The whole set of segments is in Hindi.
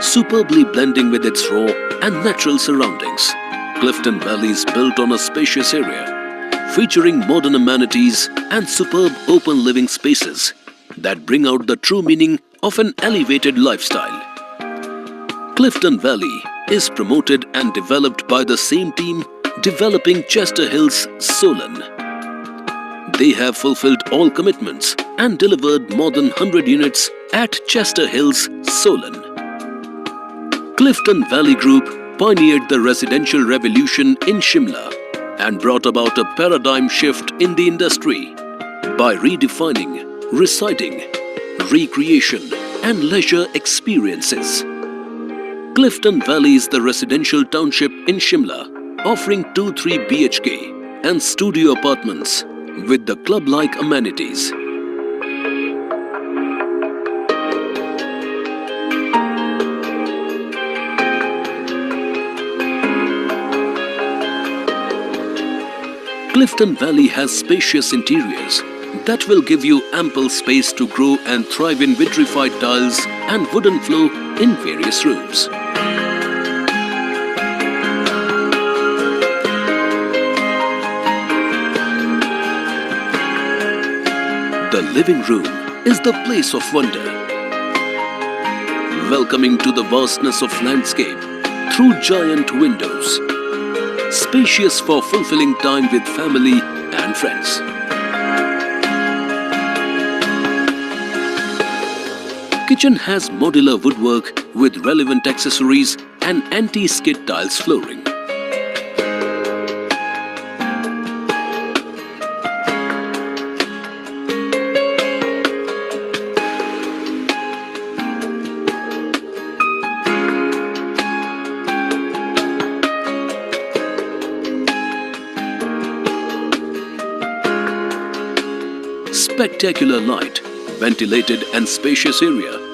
superbly blending with its raw and natural surroundings. Clifton Valley is built on a spacious area, featuring modern amenities and superb open living spaces that bring out the true meaning of an elevated lifestyle. Clifton Valley is promoted and developed by the same team developing Chester Hills, Solon. They have fulfilled all commitments and delivered more than 100 units at Chester Hills, Solon. Clifton Valley Group pioneered the residential revolution in Shimla and brought about a paradigm shift in the industry by redefining residing, recreation, and leisure experiences. Clifton Valley is the residential township in Shimla, offering 2-3 BHK and studio apartments with the club-like amenities. Clifton Valley has spacious interiors that will give you ample space to grow and thrive in vitrified tiles and wooden floor in various rooms. The living room is the place of wonder, welcoming to the vastness of landscape through giant windows, spacious for fulfilling time with family and friends. Kitchen has modular woodwork with relevant accessories and anti-skid tiles flooring. Spectacular light, ventilated and spacious area.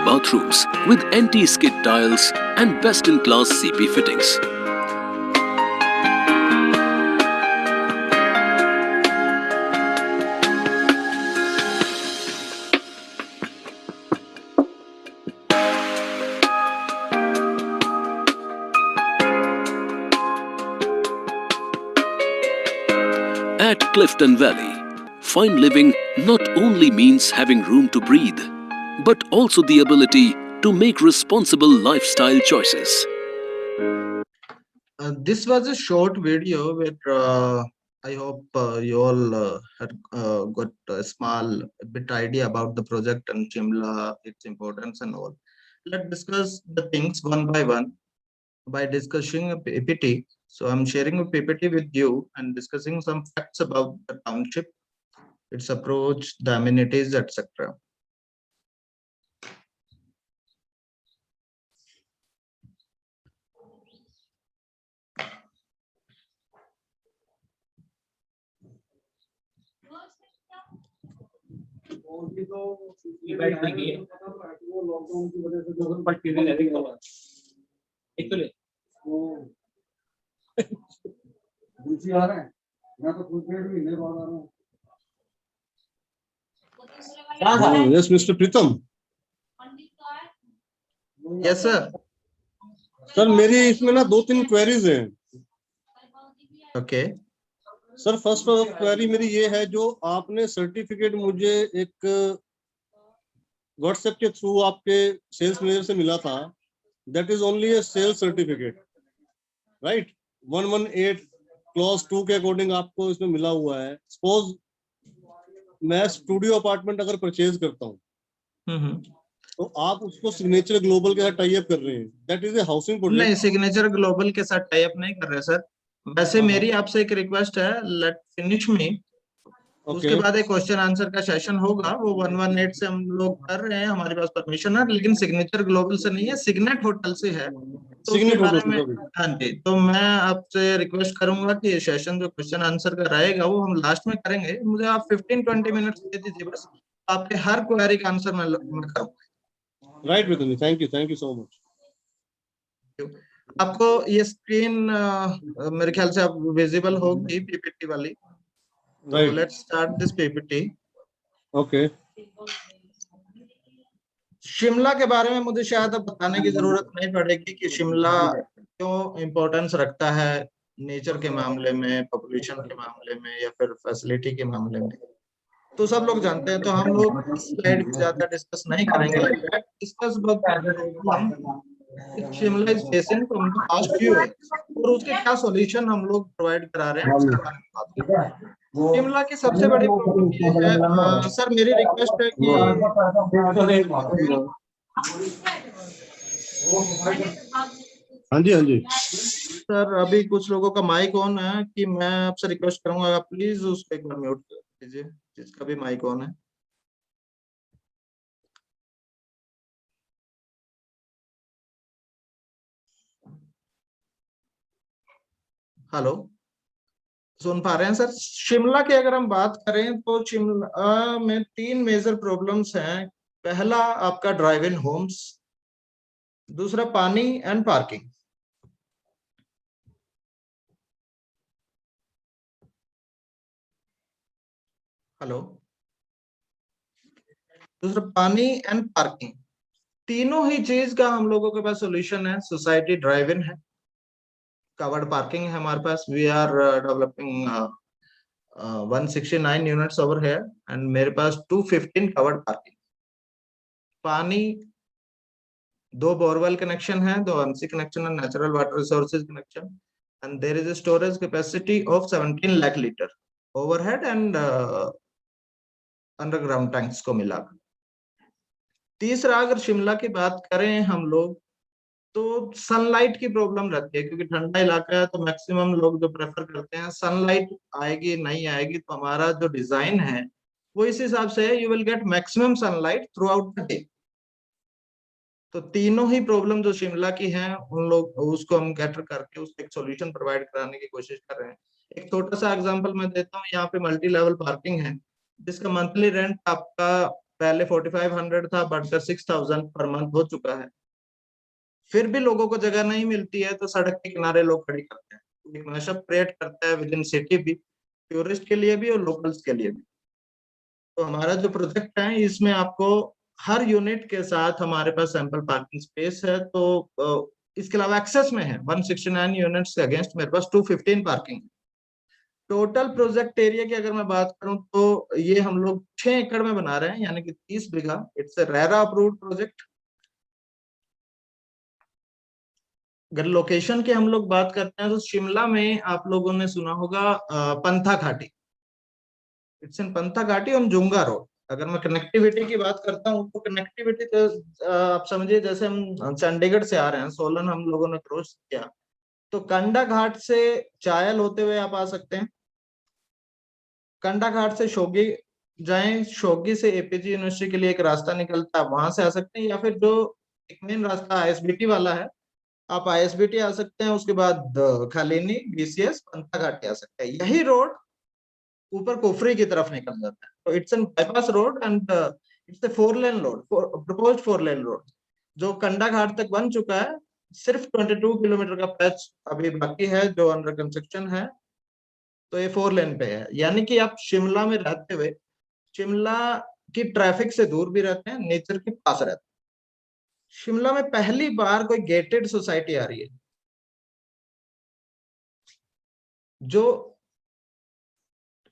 Bathrooms with anti-skid tiles and best-in-class CP fittings. At Clifton Valley, fine living not only means having room to breathe, but also the ability to make responsible lifestyle choices. This was a short video where I hope you all had got a small bit idea about the project and Shimla, its importance and all. Let's discuss the things one by one by discussing a PPT. So I'm sharing a PPT with you and discussing some facts about the township, its approach, the amenities, etc. Yes, Mr. Pritam. Yes, sir. Sir मेरी इसमें ना 2-3 क्वेरीज हैं. Okay. सर फर्स्ट क्वेरी मेरी ये है, जो आपने सर्टिफिकेट मुझे एक व्हाट्सएप के थ्रू आपके सेल्स मैनेजर से मिला था, that is only a sales certificate, right? 118 clause 2 के अकॉर्डिंग आपको इसमें मिला हुआ है. सपोज मैं स्टूडियो अपार्टमेंट अगर परचेज करता हूँ, तो आप उसको सिग्नेचर ग्लोबल के साथ टाई अप कर रहे हैं. दैट इज ए हाउसिंग नहीं, प्रोजेक्ट. सिग्नेचर ग्लोबल के साथ टाई अप नहीं कर रहे सर. वैसे मेरी आपसे एक रिक्वेस्ट है, लेट फिनिश मी. उसके बाद एक क्वेश्चन आंसर का सेशन होगा, वो 118 से हम लोग कर रहे हैं, हमारे पास परमिशन है, लेकिन सिग्नेचर ग्लोबल से नहीं है, सिग्नेट होटल से है. तो उसके बारे में हाँ जी, तो मैं आपसे रिक्वेस्ट करूंगा कि ये सेशन जो क्वेश्चन आंसर का रहेगा वो हम लास्ट में करेंगे. मुझे आप 15-20 मिनट दे दीजिए बस, आपके हर क्वेरी का आंसर मैं करूंगा. Right Vipin, thank you so much. आपको ये स्क्रीन मेरे ख्याल से आप विजिबल होगी पीपीटी वाली. तो let's start this PPT. Okay. Shimla के बारे में मुझे शायद अब बताने की जरूरत नहीं पड़ेगी कि शिमला क्यों इम्पोर्टेंस रखता है नेचर के मामले में, पॉपुलेशन के मामले में, या फिर फैसिलिटी के मामले में. तो सब लोग जानते हैं, तो हम लोग इस स्लाइड पे ज्यादा डिस्कस नहीं करेंगे. Discuss about Shimla is facing from the past few years, और उसके क्या सॉल्यूशन हम लोग प्रोवाइड करा रहे हैं उसके बारे में बात करें. शिमला की सबसे बड़ी प्रॉब्लम ये है, सर मेरी रिक्वेस्ट है कि हाँ जी सर अभी कुछ लोगों का माइक ऑन है, कि मैं आपसे रिक्वेस्ट करूंगा आप प्लीज उसको एक बार म्यूट कर दीजिए, जिसका भी माइक ऑन है. हेलो, सुन पा रहे हैं सर? शिमला की अगर हम बात करें तो शिमला में 3 मेजर प्रॉब्लम्स हैं. पहला आपका ड्राइव इन होम्स, दूसरा पानी एंड पार्किंग. हेलो, दूसरा पानी एंड पार्किंग. तीनों ही चीज का हम लोगों के पास सॉल्यूशन है. सोसाइटी ड्राइव इन है, कवर्ड पार्किंग है हमारे पास. We are developing 169 units over है, एंड मेरे पास 215 कवर्ड पार्किंग. पानी 2 बोरवेल कनेक्शन है, 2 एमसी कनेक्शन है, natural water resources connection, and there is a storage capacity of 17 lakh litre overhead and underground tanks को मिलाकर. तीसरा, अगर शिमला की बात करें हम लोग, तो सनलाइट की प्रॉब्लम रहती है, क्योंकि ठंडा इलाका है, तो मैक्सिमम लोग जो प्रेफर करते हैं सनलाइट आएगी नहीं आएगी. तो हमारा जो डिजाइन है वो इस हिसाब से है, you will get maximum sunlight through out the day. तो तीनों ही प्रॉब्लम जो शिमला की हैं उन लोग उसको हम कैटर करके उसको एक सॉल्यूशन प्रोवाइड कराने की कोशिश कर रहे हैं. एक छोटा सा एग्जांपल मैं देता हूँ. यहाँ पे मल्टी लेवल पार्किंग है, जिसका मंथली रेंट आपका पहले 4500 था, बढ़कर 6000 पर मंथ हो चुका है. फिर भी लोगों को जगह नहीं मिलती है, तो सड़क के किनारे लोग खड़ी करते हैं. एक मैशअप क्रिएट करता है विद इन सिटी भी, टूरिस्ट के लिए भी और लोकल्स के लिए भी. तो हमारा जो प्रोजेक्ट है इसमें आपको हर यूनिट के साथ हमारे पास सैंपल पार्किंग स्पेस है. तो इसके अलावा एक्सेस में है 169 यूनिट्स के अगेंस्ट मेरे पास 215 पार्किंग. टोटल प्रोजेक्ट एरिया की अगर मैं बात करूं तो ये हम लोग 6 एकड़ में बना रहे हैं, यानी कि 30 बीघा. It's a RERA approved project. अगर लोकेशन की हम लोग बात करते हैं तो शिमला में आप लोगों ने सुना होगा पंथा घाटी. इट्स इन पंथा घाटी ऑन जुंगा रोड. अगर मैं कनेक्टिविटी की बात करता हूँ तो कनेक्टिविटी तो आप समझिए जैसे हम चंडीगढ़ से आ रहे हैं, सोलन हम लोगों ने क्रॉस किया, तो कंडा घाट से चायल होते हुए आप आ सकते हैं, कंडा घाट से शोगी जाएं, शोगी से एपीजी यूनिवर्सिटी के लिए एक रास्ता निकलता है, वहां से आ सकते हैं, या फिर जो एक मेन रास्ता आईएसबीटी वाला है, आप आईएसबीटी आ सकते हैं, उसके बाद खालीनी, बीसीएस, पंथा घाटी आ सकते हैं। यही रोड ऊपर कुफरी की तरफ निकल जाता है। तो it's an bypass road and it's a 4 lane road, proposed 4 lane road, जो कंडा घाट तक बन चुका है। सिर्फ 22 किलोमीटर का पैच अभी बाकी है जो अंडर कंस्ट्रक्शन है। तो ये 4 लेन पे है, यानी कि आप शिमला में रहते हुए शिमला की ट्रैफिक से दूर भी रहते हैं, नेचर के पास रहते हैं। शिमला में पहली बार कोई गेटेड सोसाइटी आ रही है जो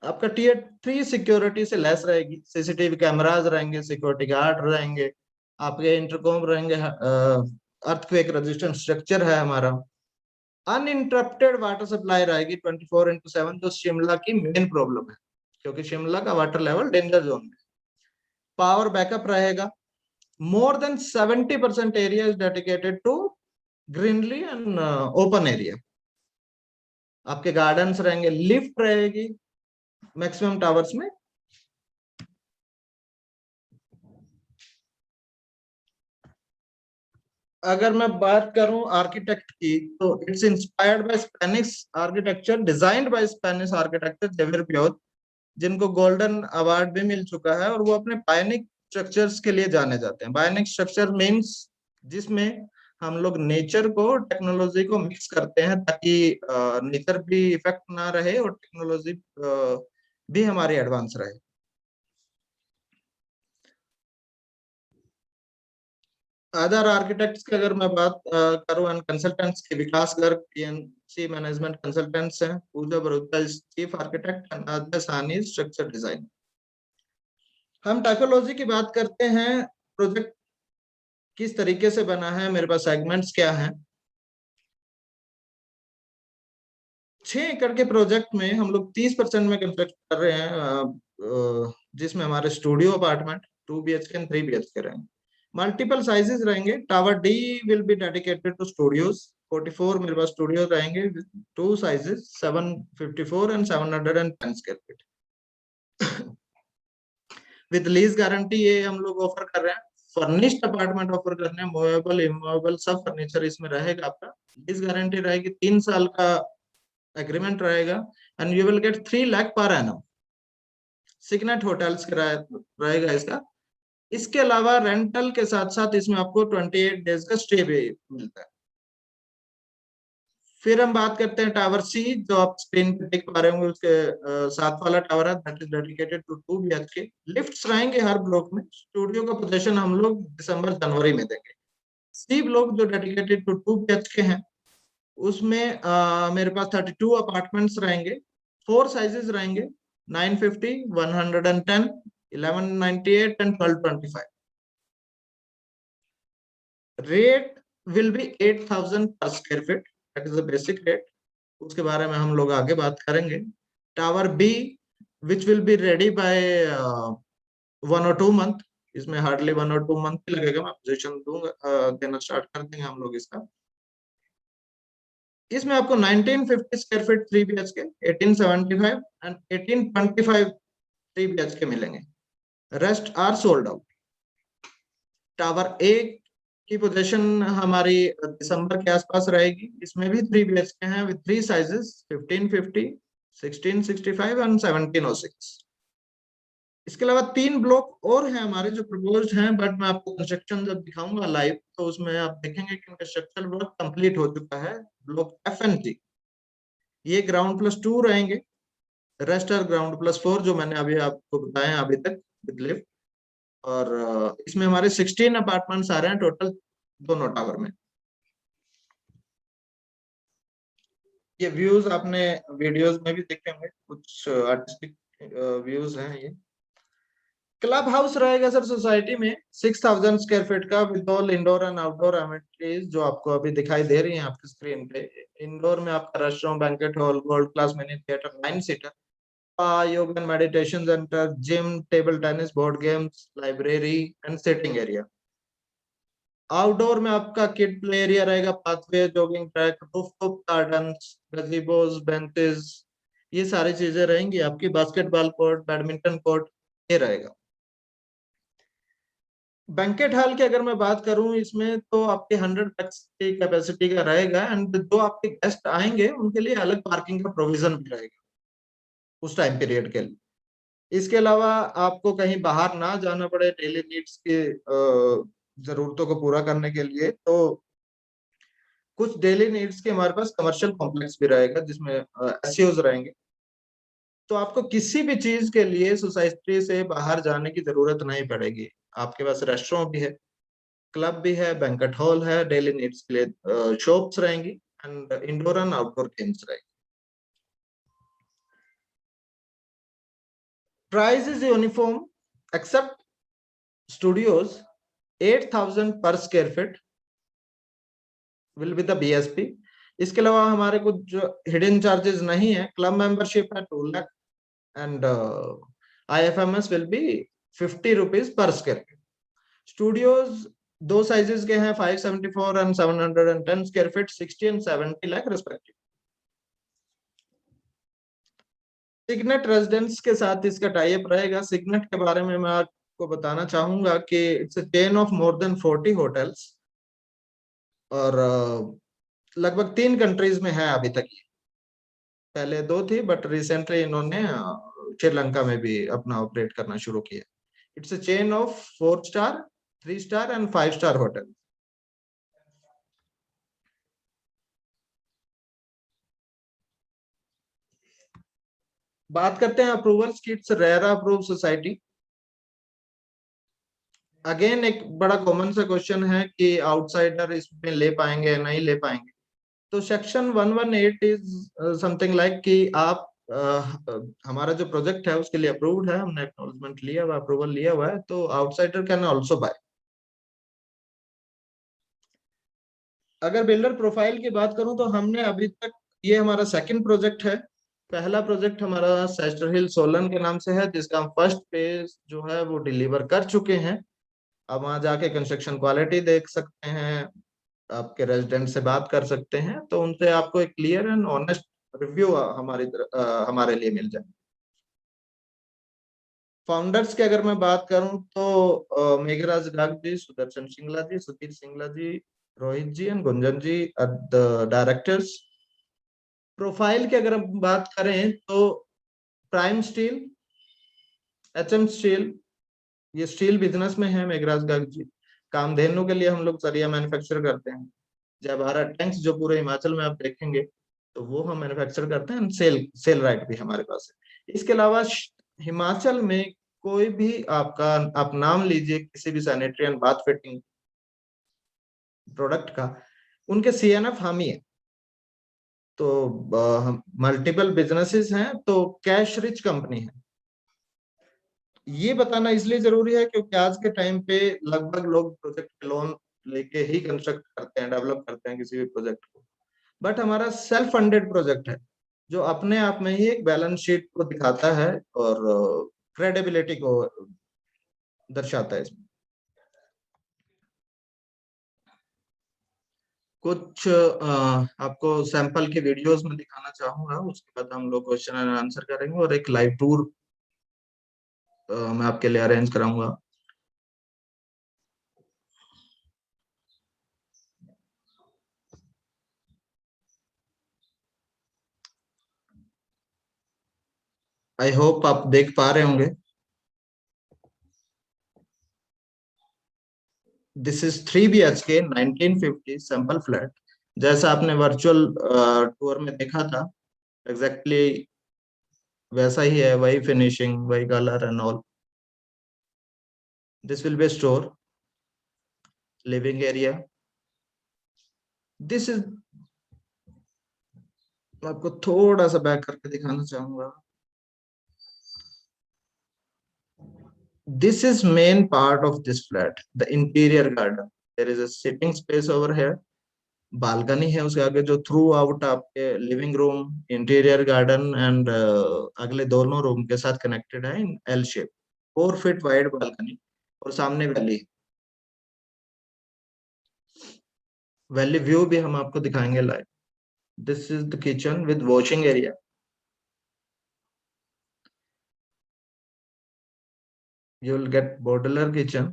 आपका Tier 3 सिक्योरिटी से लेस रहेगी। सीसीटीवी कैमराज रहेंगे, सिक्योरिटी गार्ड रहेंगे, आपके इंटरकॉम रहेंगे, अर्थक्वेक रेजिस्टेंट स्ट्रक्चर है हमारा, अनइंटरप्टेड वाटर सप्लाई रहेगी 24/7, जो शिमला की मेन प्रॉब्लम है, क्योंकि शिमला का वाटर लेवल डेंजर जोन में। पावर बैकअप रहेगा। More than 70% area is dedicated to greenery and open area. आपके गार्डन्स रहेंगे, लिफ्ट रहेगी मैक्सिमम टावर्स में। अगर मैं बात करूं आर्किटेक्ट की, तो it's inspired by Spanish architecture, designed by Spanish architecture Javier Piot, जिनको गोल्डन अवार्ड भी मिल चुका है, और वो अपने बायोनिक स्ट्रक्चर्स के लिए जाने जाते हैं। बायोनिक स्ट्रक्चर मीन्स जिसमें हम लोग नेचर को, टेक्नोलॉजी को मिक्स करते हैं, ताकि नेचर भी इफेक्ट ना रहे और टेक्नोलॉजी भी हमारी एडवांस रहे। अदर आर्किटेक्ट्स की अगर मैं बात करूं, एंड कंसल्टेंट्स के, विकास गर्ग पीएनसी मैनेजमेंट कंसल्टेंट्स हैं, पूजा बरुद्दा चीफ आर्किटेक्ट एंड अदर सानी स्ट्रक्चर डिजाइन। हम टाइपोलॉजी की बात करते हैं, प्रोजेक्ट किस तरीके से बना है, मेरे पास सेगमेंट्स क्या हैं। 6 एकड़ के प्रोजेक्ट में हम लोग 30% में कंस्ट्रक्ट कर रहे हैं, जिसमें हमारे studio apartment 2 BHK and 3 BHK रहेंगे। मल्टीपल साइजेस रहेंगे। Tower D will be dedicated to studios. 44 मेरे पास स्टूडियो रहेंगे, 2 sizes 754 and 710 square feet. With lease guarantee ये हम लोग ऑफर कर रहे हैं। फर्निश्ड अपार्टमेंट ऑफर कर रहे हैं, मूवेबल इमूवेबल सब फर्नीचर इसमें रहेगा आपका। लीज गारंटी रहेगी, 3 साल का एग्रीमेंट रहेगा, and you will get 3 lakh per annum. Signet hotels किराया रहेगा इसका। इसके अलावा रेंटल के साथ साथ इसमें आपको 28 डेज का स्टे भी मिलता है। फिर हम बात करते हैं टावर सी, जो आप स्क्रीन पे देख पा रहे होंगे, उसके साथ वाला टावर है, that is dedicated to 2 BHK। Lifts रहेंगे हर ब्लॉक में। स्टूडियो का पोजीशन हम लोग दिसंबर जनवरी में देंगे। सी ब्लॉक जो डेडिकेटेड टू 2 BHK हैं, उसमें मेरे पास 32 अपार्टमेंट्स रहेंगे। 4 साइजेस रहेंगे, 950, 110, 1198 and 1225। Rate will be 8,000 per square feet, that is the basic rate. उसके बारे में हम लोग आगे बात करेंगे। Tower B which will be ready by 1 or 2 month, इसमें हार्डली 1 or 2 मंथ लगेगा। मैं पोजीशन दूंगा, देना स्टार्ट कर देंगे हम लोग इसका। इसमें आपको 1950 square feet 3 BHK, 1875 and 1825 3 BHK मिलेंगे। Rest are sold out. Tower A की पोजीशन हमारी दिसंबर के आसपास रहेगी। इसमें भी 3 BHK हैं विद 3 साइजेस, 1550, 1665 एंड 1706। इसके अलावा 3 ब्लॉक और हैं हमारे जो प्रपोज्ड हैं, बट मैं आपको कंस्ट्रक्शन जब दिखाऊंगा लाइव, तो उसमें आप देखेंगे कि उनका स्ट्रक्चरल वर्क कंप्लीट हो चुका है। ब्लॉक एफ एंड जी, ये ground+2 रहेंगे, रेस्ट आर ground+4, जो मैंने अभी आपको बताया अभी तक विद लिफ्ट। और इसमें हमारे 16 अपार्टमेंट्स आ रहे हैं टोटल दोनों टावर में। ये व्यूज आपने वीडियोस में भी देखे होंगे, कुछ आर्टिस्टिक व्यूज हैं ये। क्लब हाउस रहेगा सर सोसाइटी में 6,000 स्क्वायर फीट का, with all indoor and outdoor amenities, जो आपको अभी दिखाई दे रही हैं आपकी स्क्रीन पे। इंडोर में आपका restaurant, banquet hall, gold class mini theatre, 9 seater, yoga and meditation centre, gym, table tennis, board games, library and sitting area. Outdoor में आपका किड प्ले एरिया रहेगा, pathway, jogging track, rooftop garden, gazebos, benches, ये सारी चीजें रहेंगी आपकी। बास्केटबॉल कोर्ट, बैडमिंटन कोर्ट, ये रहेगा। बैंकेट हॉल की अगर मैं बात करूं, इसमें तो आपके 100 पैक्स की कैपेसिटी का रहेगा, एंड जो आपके गेस्ट आएंगे उनके लिए अलग पार्किंग का प्रोविजन भी रहेगा उस टाइम पीरियड के लिए। इसके अलावा आपको कहीं बाहर ना जाना पड़े डेली नीड्स के जरूरतों को पूरा करने के लिए, तो कुछ डेली नीड्स के हमारे पास कमर्शियल कॉम्प्लेक्स भी रहेगा जिसमें एसईओज रहेंगे। तो आपको किसी भी चीज के लिए सोसाइटी से बाहर जाने की जरूरत नहीं पड़ेगी। आपके पास रेस्टोरेंट भी है, क्लब भी है, बैंकेट हॉल है, डेली नीड्स के लिए शॉप्स रहेंगी, and indoor and outdoor games रहेंगे। Price is uniform except studios 8,000 per square feet will be the BSP. इसके अलावा हमारे कुछ जो हिडन चार्जेस नहीं है, क्लब मेंबरशिप है 2 lakh, and IFMS will be 50 rupees per square feet. Studios दो साइजेस के हैं, 574 and 710 square feet, 60 and 70 lakh respective. Signet residence के साथ इसका टाई अप रहेगा। सिग्नेट के बारे में मैं आपको बताना चाहूंगा कि it's a chain of more than 40 hotels, और लगभग 3 कंट्रीज में है अभी तक ये। पहले 2 थी, बट रिसेंटली इन्होंने श्रीलंका में भी अपना ऑपरेट करना शुरू किया। It's a chain of 4 star, 3 star and 5 star hotel. बात करते हैं अप्रूवल्स की। It's RERA approve society. Again एक बड़ा कॉमन सा क्वेश्चन है कि आउटसाइडर इसमें ले पाएंगे या नहीं ले पाएंगे। तो सेक्शन 118 इज समथिंग लाइक कि आप हमारा जो प्रोजेक्ट है उसके लिए अप्रूव्ड है, हमने एक्नॉलेजमेंट लिया हुआ, अप्रूवल लिया हुआ है, तो आउटसाइडर कैन आल्सो बाय। अगर बिल्डर प्रोफाइल की बात करूं तो हमने अभी तक, ये हमारा सेकंड प्रोजेक्ट है। पहला प्रोजेक्ट हमारा सेस्टर हिल सोलन के नाम से है, जिसका हम फर्स्ट फेज जो है वो डिलीवर कर चुके हैं। अब वहां जाके कंस्ट्रक्शन क्वालिटी देख सकते हैं, आपके रेजिडेंट से बात कर सकते हैं, तो उनसे आपको एक क्लियर एंड ऑनेस्ट रिव्यू हमारे लिए मिल जाए। फाउंडर्स की अगर मैं बात करूं तो Meghraj Gag ji, Sudarshan Singla ji, Sudhir Singla ji, Rohit ji and Gunjan ji the directors. Profile की अगर हम बात करें तो प्राइम स्टील, HM स्टील, ये स्टील बिजनेस में है मेघराज गाग जी। कामधेनु के लिए हम लोग सरिया मैन्युफैक्चर करते हैं। जय भारत टैंक्स जो पूरे हिमाचल में आप देखेंगे तो वो हम मैन्युफैक्चर करते हैं, सेल राइट भी हमारे पास है। इसके अलावा हिमाचल में कोई भी आपका, आप नाम लीजिए किसी भी sanitary and bath fitting product का, उनके CNF हम ही है। तो मल्टीपल बिजनेसेस हैं, तो कैश रिच कंपनी है। ये बताना इसलिए जरूरी है क्योंकि आज के टाइम पे लगभग लोग प्रोजेक्ट लोन लेके ही कंस्ट्रक्ट करते हैं, डेवलप करते हैं किसी भी प्रोजेक्ट को। बट हमारा सेल्फ फंडेड प्रोजेक्ट है, जो अपने आप में ही एक बैलेंस शीट को दिखाता है और क्रेडिबिलिटी को दर्शाता है। इसमें कुछ आपको सैंपल के वीडियोस में दिखाना चाहूंगा, उसके बाद हम लोग क्वेश्चन एंड आंसर करेंगे, और एक लाइव टूर मैं आपके लिए अरेंज कराऊंगा। आई होप आप देख पा रहे होंगे। This is 3 BHK 1950 sample flat. जैसा आपने वर्चुअल टूर में देखा था, एग्जैक्टली वैसा ही है, वही फिनिशिंग, वही colour and all. This will be store, living area. This is, आपको थोड़ा सा बैक करके दिखाना चाहूंगा। This is main part of this flat, the interior garden. There is a sitting space over here. Balcony है उसके आगे जो थ्रू आउट आपके living room, interior garden and अगले दोनों रूम के साथ कनेक्टेड है इन L shape. 4 feet wide balcony और सामने वैली। वैली व्यू भी हम आपको दिखाएंगे live. This is the kitchen with washing area. You will get modular kitchen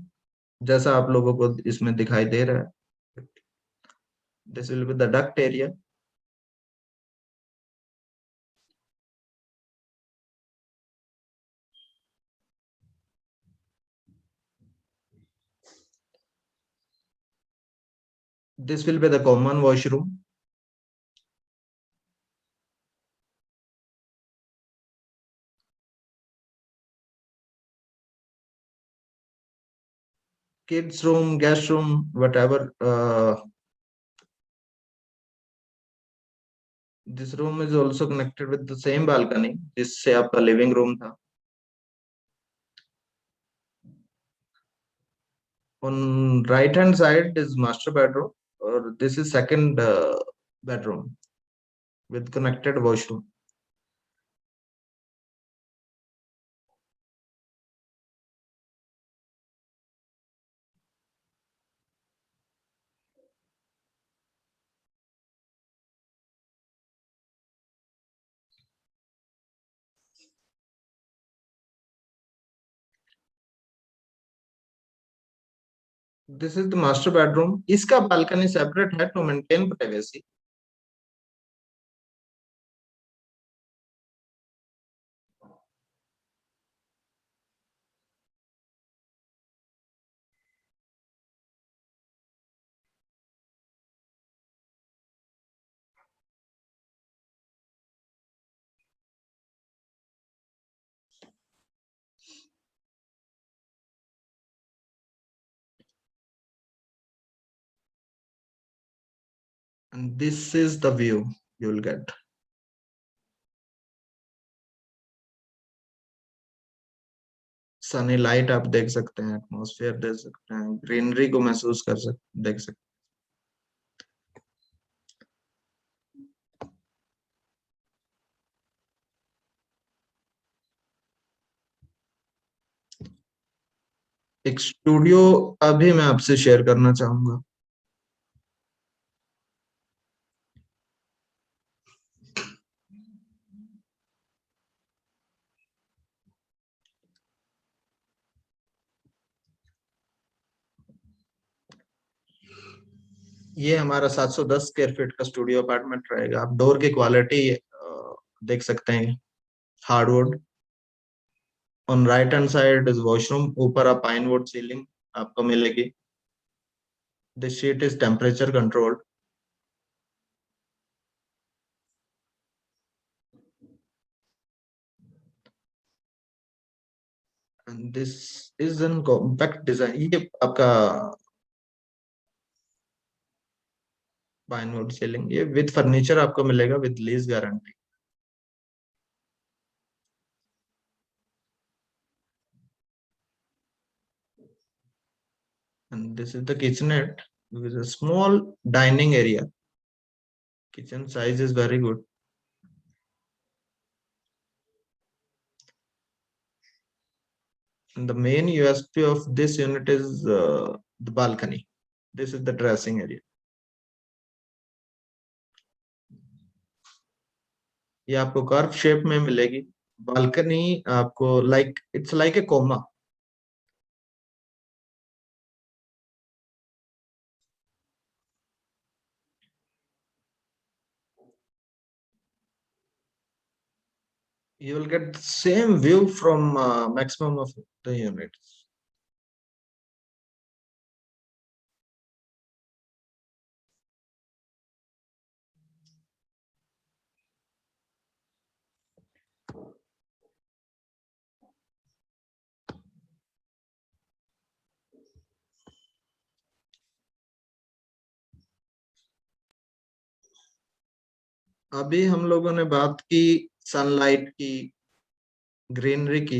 जैसा आप लोगों को इसमें दिखाई दे रहा है। This will be the duct area. This will be the common washroom. Kids room, guest room, whatever. This room is also connected with the same balcony जिससे आपका living room था. On right hand side is master bedroom, or this is second bedroom with connected washroom. This is the master bedroom. इसका balcony separate है to maintain privacy. And this is the view you will get. Sunny light आप देख सकते हैं, एटमॉस्फेयर देख सकते हैं, ग्रीनरी को महसूस देख सकते हैं। एक स्टूडियो अभी मैं आपसे शेयर करना चाहूंगा। ये हमारा 710 स्क्वायर फीट का स्टूडियो अपार्टमेंट रहेगा। आप डोर की क्वालिटी देख सकते हैं, hardwood. On right hand side is washroom, ऊपर आप पाइन वुड सीलिंग आपको मिलेगी। This sheet is temperature controlled. And this is an compact design. ये आपका पाइन वुड सीलिंग, ये विद फर्नीचर आपको मिलेगा with lease guarantee. And this is the kitchenette with a small dining area. Kitchen size is very good. And the main USP of this unit is the balcony. This is the dressing area. ये आपको कर्व शेप में मिलेगी बालकनी आपको, like it's like a coma. You will get the same view from maximum of the units. अभी हम लोगों ने बात की सनलाइट की, ग्रीनरी की।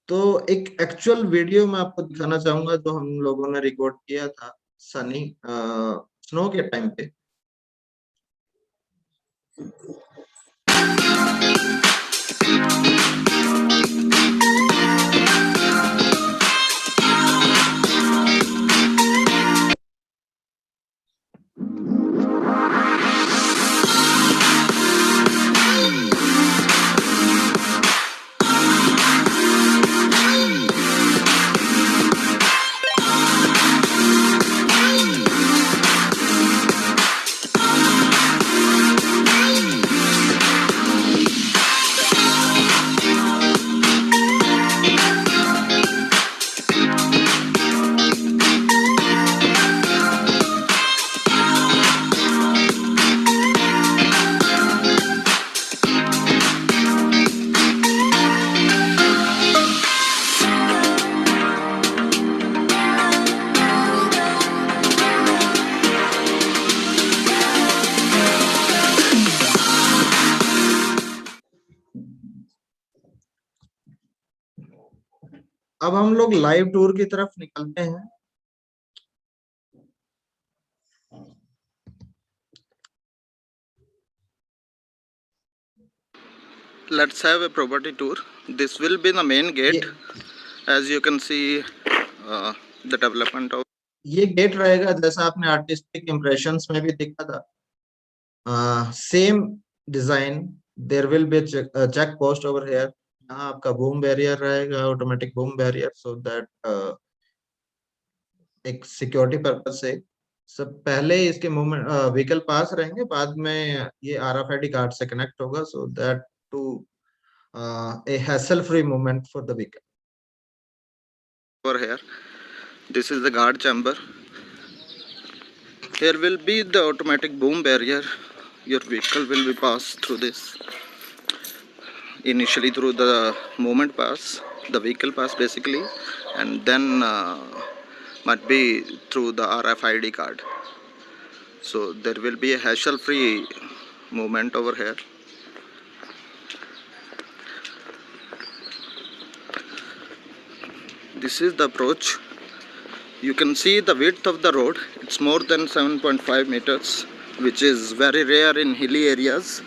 तो एक एक्चुअल वीडियो मैं आपको दिखाना चाहूंगा जो हम लोगों ने रिकॉर्ड किया था सनी स्नो के टाइम पे। अब हम लोग लाइव टूर की तरफ निकलते हैं। Let's have a property tour. This will be the main gate. As you can see, the development of ये गेट रहेगा जैसा आपने आर्टिस्टिक इम्प्रेशंस में भी देखा था, same design. There will be check post over here. यहाँ आपका बूम बैरियर रहेगा, automatic boom barrier, so that एक सिक्योरिटी पर्पज से सब पहले इसके मूवमेंट व्हीकल पास रहेंगे, बाद में ये RFID कार्ड से कनेक्ट होगा, so that to a hassle-free movement for the vehicle. over here. This is the guard chamber. Here will be the automatic boom barrier. Your vehicle will be passed through this. Initially through the movement pass, the vehicle pass basically, and then might be through the RFID card. So there will be a hassle-free movement over here. This is the approach. You can see the width of the road. It's more than 7.5 meters, which is very rare in hilly areas.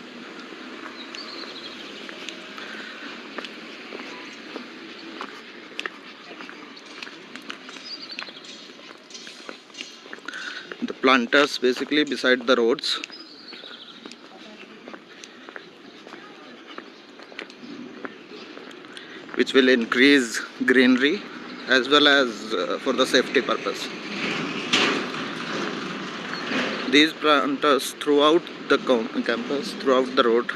The planters basically beside the roads. Which will increase greenery as well as for the safety purpose. These planters throughout the campus, throughout the road.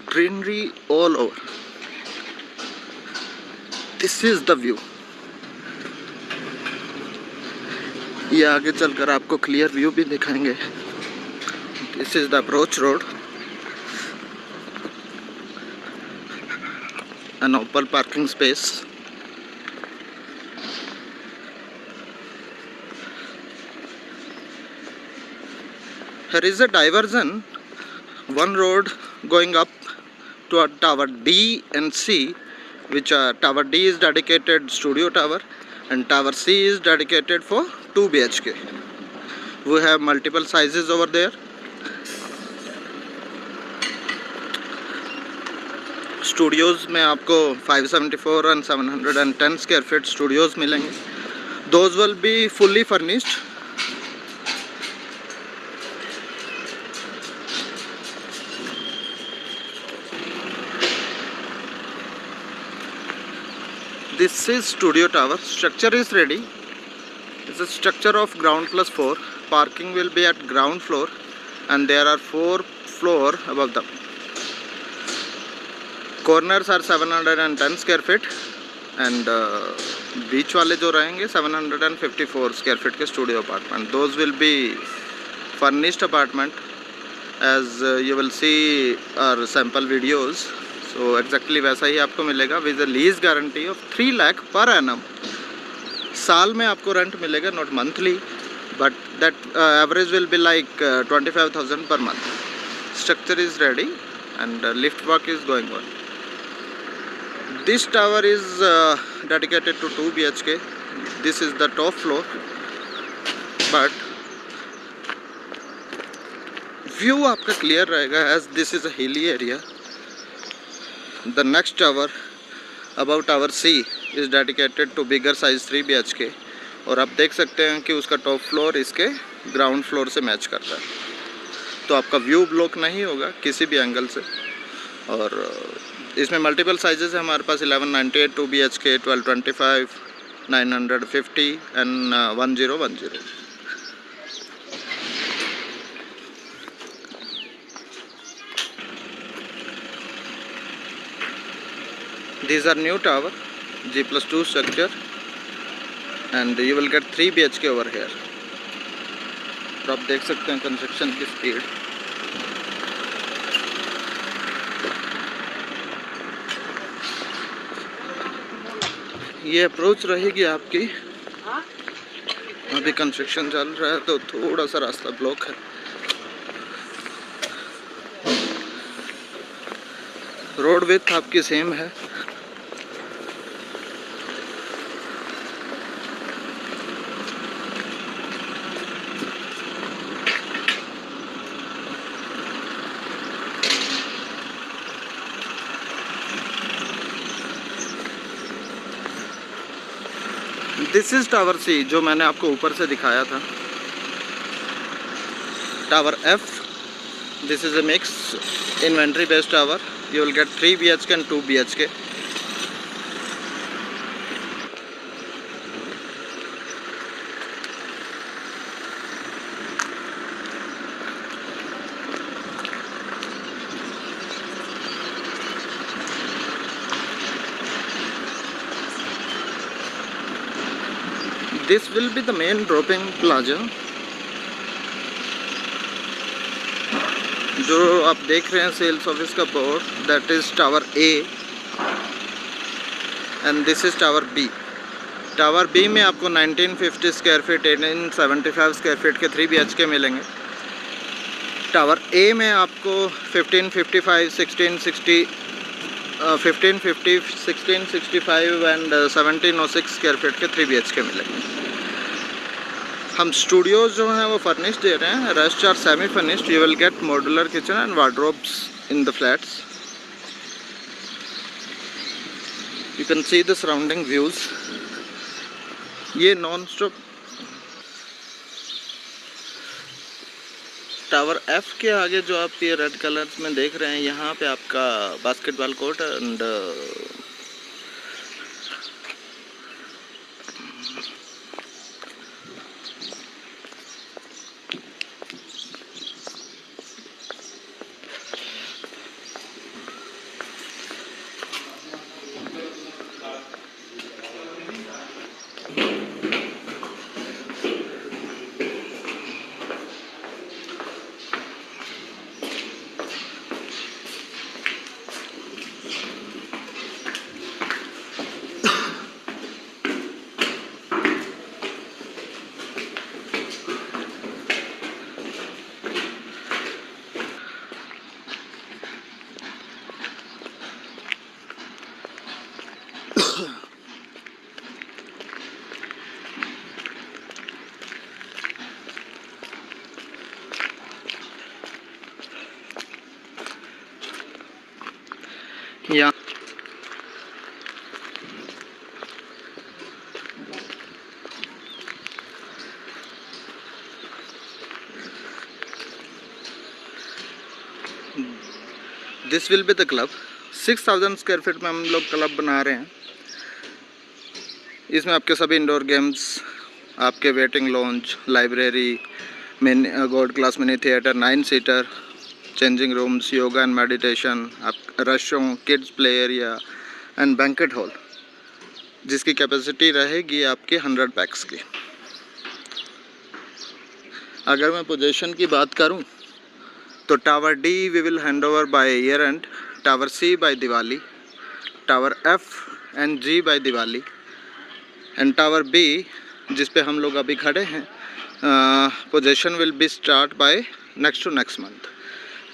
Greenery all over. This is the view. ये आगे चलकर आपको क्लियर व्यू भी दिखाएंगे. This is the approach road. An open parking space. Here is a diversion. One road going up to a tower D and C, which tower D is dedicated studio tower and tower C is dedicated for 2 BHK. We have multiple sizes over there. Studios में आपको 574 and 710 square feet studios मिलेंगे. Those will be fully furnished. This is studio tower. Structure is ready. It's a structure of ground plus 4. Parking will be at ground floor and there are 4 floors above them. Corners are 710 square feet and beach वाले जो रहेंगे 754 square feet के studio apartment. Those will be furnished apartment as you will see our sample videos. So exactly वैसा ही आपको मिलेगा with a lease guarantee of 3 lakh per annum. साल में आपको रेंट मिलेगा, not monthly, but that average will be like 25,000 per month. Structure is ready and lift work is going on. This tower is dedicated to 2 BHK. This is the top floor, but view आपका clear रहेगा as this is a hilly area. The next tower above tower C is dedicated to bigger size 3 BHK और आप देख सकते हैं कि उसका टॉप फ्लोर इसके ग्राउंड फ्लोर से मैच करता है, तो आपका व्यू ब्लॉक नहीं होगा किसी भी एंगल से. और इसमें मल्टीपल साइजेस है हमारे पास 1198 2 BHK 1225 950 and 1010. These are new tower G+2 structure and you will get 3 BHK over here. तो आप देख सकते हैं कंस्ट्रक्शन की स्पीड. ये अप्रोच रहेगी आपकी। अभी कंस्ट्रक्शन चल रहा है तो थोड़ा सा रास्ता ब्लॉक है। रोड विड्थ आपकी सेम है। दिस इज टावर सी, जो मैंने आपको ऊपर से दिखाया था। Tower F, this is a mix inventory based tower. You will get 3 BHK and 2 BHK. This will be the main dropping plaza. जो आप देख रहे हैं सेल्स ऑफिस का board, that is tower A and this is tower B. Tower B में आपको 1950 स्क्वायर फीट 1875 स्क्वायर फीट के 3 BHK मिलेंगे। टावर ए में आपको 1555 1660 1550 1665 एंड 1706 स्क्वायर फीट के 3 BHK मिलेंगे। हम स्टूडियोज जो हैं वो फर्निश्ड दे रहे हैं, rest are semi furnished. You will get modular kitchen and wardrobes in the flats. You can see the surrounding views. ये नॉन स्टॉप टावर एफ के आगे जो आप ये रेड कलर्स में देख रहे हैं, यहाँ पे आपका बास्केटबॉल कोर्ट एंड या this will be the club. 6000 square feet में हम लोग क्लब बना रहे हैं। इसमें आपके सभी इंडोर गेम्स, आपके waiting lounge, library, gold class mini theatre, 9 seater, changing rooms, yoga and meditation, आप restaurant, kids play area and banquet hall, जिसकी कैपेसिटी रहेगी आपकी 100 पैक्स की। अगर मैं पोजीशन की बात करूं तो tower D we will hand over by year end, tower C by Diwali, tower F and G by Diwali and tower B जिस पे हम लोग अभी खड़े हैं, position will be start by next to next month.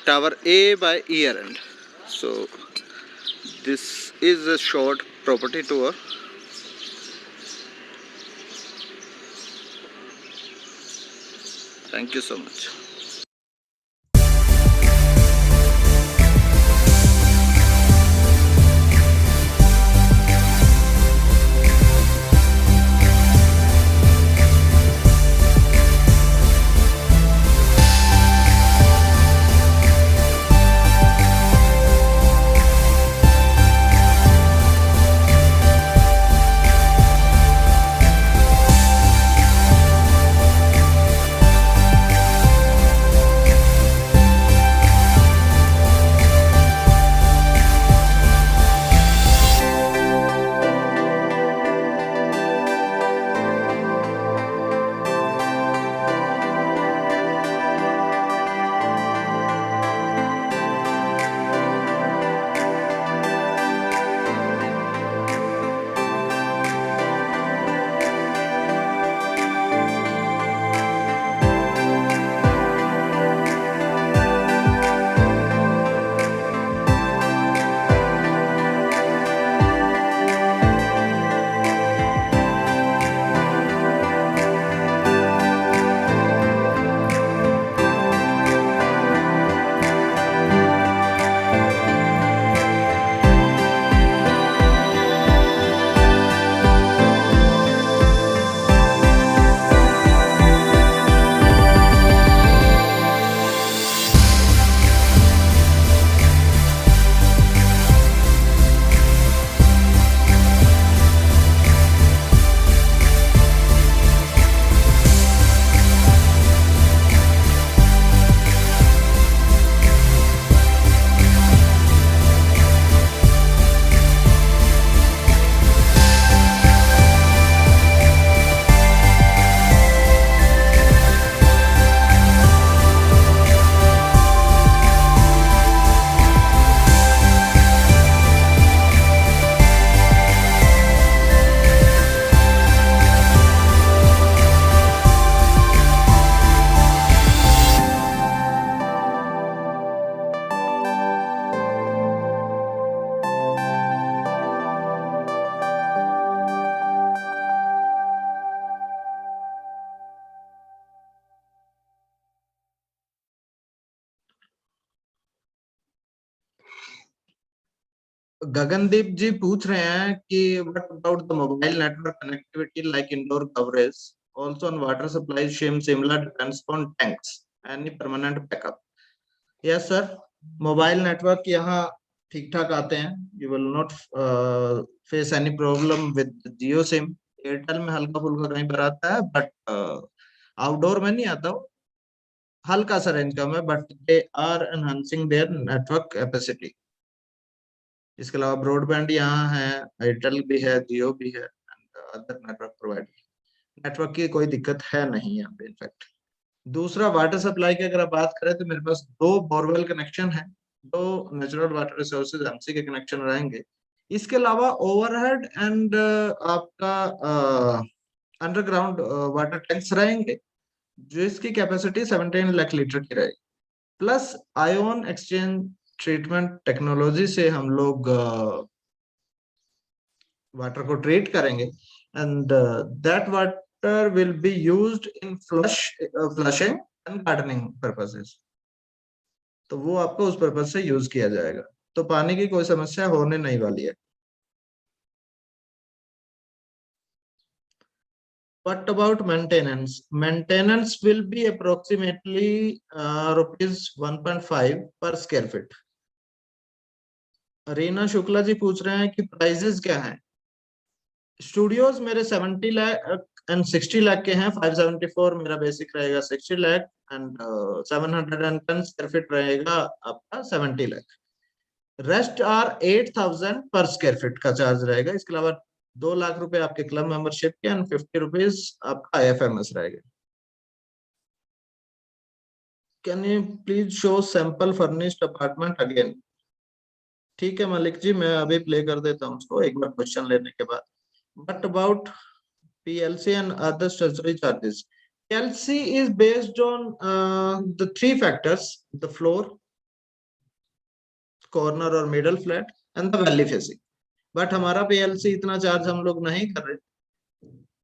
Tower A by year end. So this is a short property tour. Thank you so much. Gagandeep ji पूछ रहे हैं कि what about the mobile network connectivity like indoor coverage also on water supply Shimla depends on tanks any permanent backup. Yes sir, mobile network यहाँ ठीक ठाक आते हैं, you will not face any problem with Jio SIM. Airtel में हल्का फुल्का कहीं पर आता है, बट आउटडोर में नहीं आता वो, हल्का सा रेंज कम है, but they are enhancing their network capacity. इसके अलावा ब्रॉडबैंड यहाँ है, एयरटेल भी है, जियो भी है, अदर नेटवर्क प्रोवाइडर। नेटवर्क की कोई दिक्कत है नहीं यहाँ पे इनफैक्ट। दूसरा, वाटर सप्लाई की अगर आप बात करें तो मेरे पास 2 बोरवेल कनेक्शन है, 2 नेचुरल वाटर रिसोर्सेज एमसी के कनेक्शन रहेंगे। इसके अलावा ओवरहेड एंड आपका अंडरग्राउंड वाटर टैंक्स रहेंगे, जो इसकी कैपेसिटी 17 लाख लीटर की रहेगी। Plus ion exchange treatment technology से हम लोग वाटर को ट्रीट करेंगे, and that water will be used in flushing and gardening purposes. तो वो आपको उस पर्पस से यूज किया जाएगा, तो पानी की कोई समस्या होने नहीं वाली है। What about maintenance? Maintenance will be approximately rupees 1.5 per square feet. Reena Shukla ji पूछ रहे हैं कि प्राइजेस क्या हैं। स्टूडियोज मेरे 70 लाख एंड 60 लाख के हैं। 574 मेरा बेसिक रहेगा 60 लाख, एंड 710 स्क्वायर फीट रहेगा आपका 70 लाख। रेस्ट आर 8000 पर स्क्वायर फीट का चार्ज रहेगा। इसके अलावा 2 लाख रुपए आपके क्लब मेंबरशिप के एंड 50 रुपीज आपका IFMS रहेगा। Can you please show sample furnished apartment again? ठीक है मलिक जी, मैं अभी प्ले कर देता हूँ उसको एक बार क्वेश्चन लेने के बाद। But about PLC and other statutory charges. PLC is based on the 3 factors: the floor, corner और middle flat, and the valley facing. But हमारा PLC इतना चार्ज हम लोग नहीं कर रहे।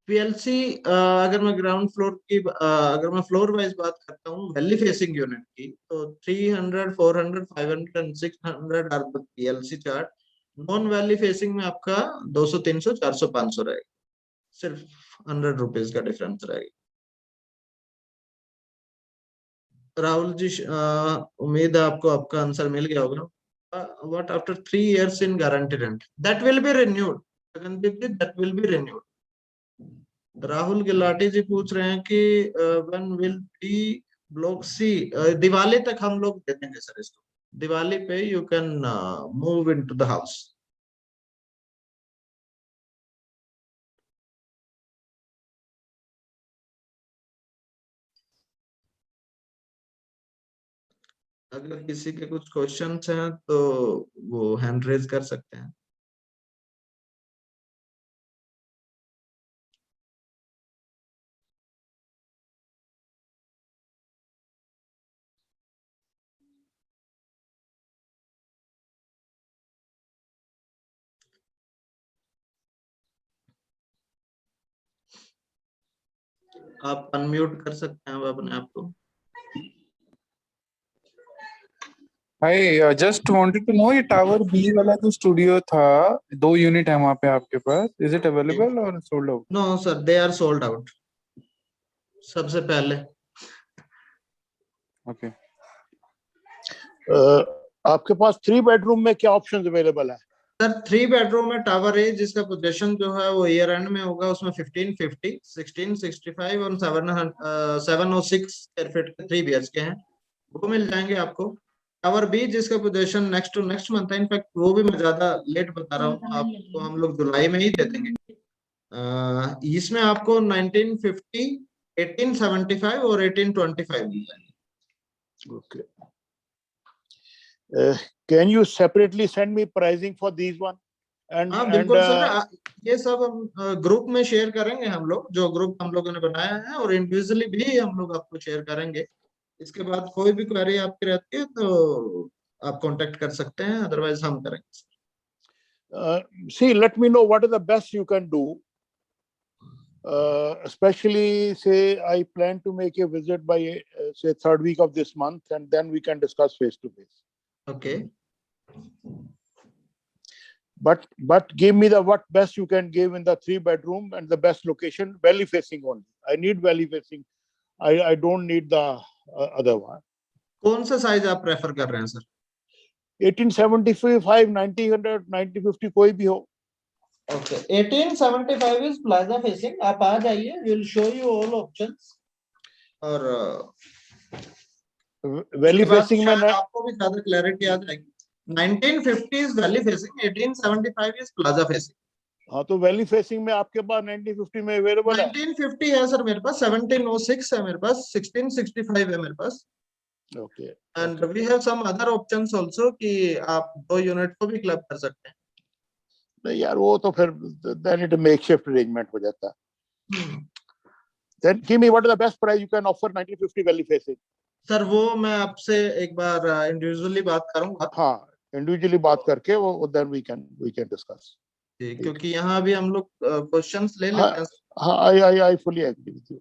PLC अगर मैं ग्राउंड फ्लोर की अगर मैं फ्लोर वाइज बात करता हूँ वैली फेसिंग यूनिट की, तो 300, 400, 500 and 600 are the PLC chart. Non valley facing में आपका 200, 300, 400, 500 रहेगा, सिर्फ 100 रुपीज का डिफरेंस रहेगा। राहुल जी, उम्मीद है आपको आपका आंसर मिल गया होगा। What after 3 years in guarantee rent? That will be renewed. That will be renewed. Rahul गिलाटी जी पूछ रहे हैं कि when will be block C? Diwali तक हम लोग दे देंगे सर इसको। दिवाली पे you can move into the house. अगर किसी के कुछ क्वेश्चंस हैं तो वो हैंड रेज कर सकते हैं। आप अनम्यूट कर सकते हैं अपने आप को। I just wanted to know ये टावर B वाला जो स्टूडियो था, 2 यूनिट है वहाँ पे आपके पास, इज इट अवेलेबल और sold out? No sir, they are sold out सबसे पहले। ओके। आपके पास 3 बेडरूम में क्या ऑप्शंस अवेलेबल है? सर 3 बेडरूम में टावर ए जिसका पोजीशन जो है वो ईयर एंड में होगा, उसमें 1550, 1665 और 706 स्क्वायर फीट के 3 BHK हैं, वो मिल जाएंगे आपको। टावर बी जिसका position next to next month है, इनफैक्ट वो भी मैं ज्यादा लेट बता रहा हूँ, आपको हम लोग जुलाई में ही दे देंगे। इसमें आपको 1950, 1875 और 1825 मिल जाएंगे। Okay. Can you separately send me pricing for these one? And हाँ बिल्कुल सर, ये सब हम ग्रुप में शेयर करेंगे हम लोग, जो ग्रुप हम लोगों ने बनाया है, और इंडिविजुअली भी हम लोग आपको शेयर करेंगे। इसके बाद कोई भी क्वेरी आपकी रहती है तो आप कांटेक्ट कर सकते हैं, अदरवाइज हम करेंगे। See let me know what is the best you can do, especially say I plan to make a visit by say 3rd week of this month, and then we can discuss face to face. Okay. But give me the what best you can give in the 3 bedroom and the best location, valley facing only. I need valley facing. I don't need the other one. कौन सा साइज आप प्रेफर कर रहे हैं सर? 1875, 1900, 1950 कोई भी हो. Okay, 1875 is plaza facing. आप आ जाइए, we'll show you all options. और वैली उसके बाद फेसिंग में शायद आपको भी ज्यादा क्लैरिटी आ जाएगी. 1950 is valley facing, 1875 is plaza facing. हाँ, तो वैली फेसिंग में आपके पास 1950 में अवेलेबल है. 1950 है सर मेरे पास, 1706 है मेरे पास, 1665 है मेरे पास. Okay. And we have some other options also कि आप 2 यूनिट को भी क्लब कर सकते हैं. नहीं यार, वो तो फिर देन इट मेकशिफ्ट अरेंजमेंट हो जाता है. Then give me what is the best price you can offer 1950 valley facing. Sir वो मैं आपसे एक बार इंडिविजुअली बात करूंगा. हाँ, इंडिविजुअली बात करके वो देन वी कैन डिस्कस. क्योंकि यहाँ भी हम लोग क्वेश्चंस ले लेते हैं. हाँ, I fully agree with you.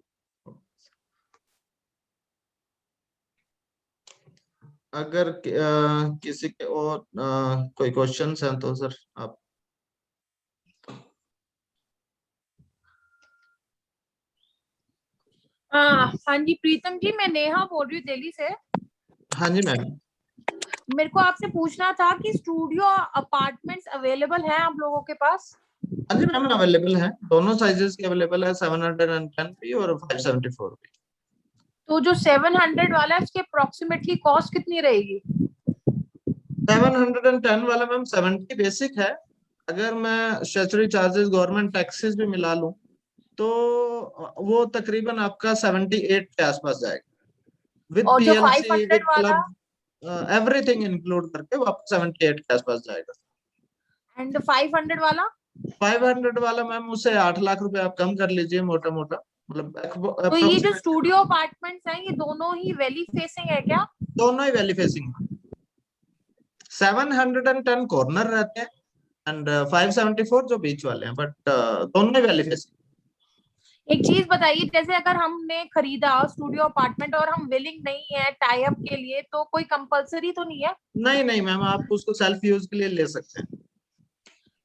अगर किसी के और कोई क्वेश्चंस हैं तो सर आप. हाँ जी प्रीतम जी, मैं नेहा बोल रही हूँ दिल्ली से. हाँ जी मैम. मेरे को आपसे पूछना था कि स्टूडियो अपार्टमेंट्स अवेलेबल हैं आप लोगों के पास? हाँ जी मैम, अवेलेबल है, दोनों साइजेस के अवेलेबल है, 710 भी और 574 भी. तो जो 700 वाला है उसकी अप्रोक्सीमेटली कॉस्ट कितनी रहेगी? 710 वाला मैम 70 बेसिक है. अगर मैं स्टैट्यूटरी चार्जेस, गवर्नमेंट टैक्सेस भी मिला लूं तो वो तकरीबन आपका 78 के आसपास जाएगा. विद और जो पीएलसी, 500 विद वाला? क्लब, एवरीथिंग इंक्लूड करके वो आपको 78 के आसपास जाएगा. एंड 500 वाला? 500 वाला मैम उससे 8 लाख रुपए आप कम कर लीजिए मोटा मोटा, मतलब तो ये जो स्टूडियो अपार्टमेंट्स हैं ये दोनों ही वैली फेसिंग है क्या? दोनों ही वैली फेसिंग. 710 कॉर्नर रहते हैं एंड 574 जो बीच वाले हैं, बट दोनों ही वैली फेसिंग. एक चीज बताइए, जैसे अगर हमने खरीदा स्टूडियो अपार्टमेंट और हम विलिंग नहीं है टाई अप के लिए, तो कोई कंपलसरी तो नहीं है? नहीं नहीं मैम, आप उसको सेल्फ यूज के लिए ले सकते हैं.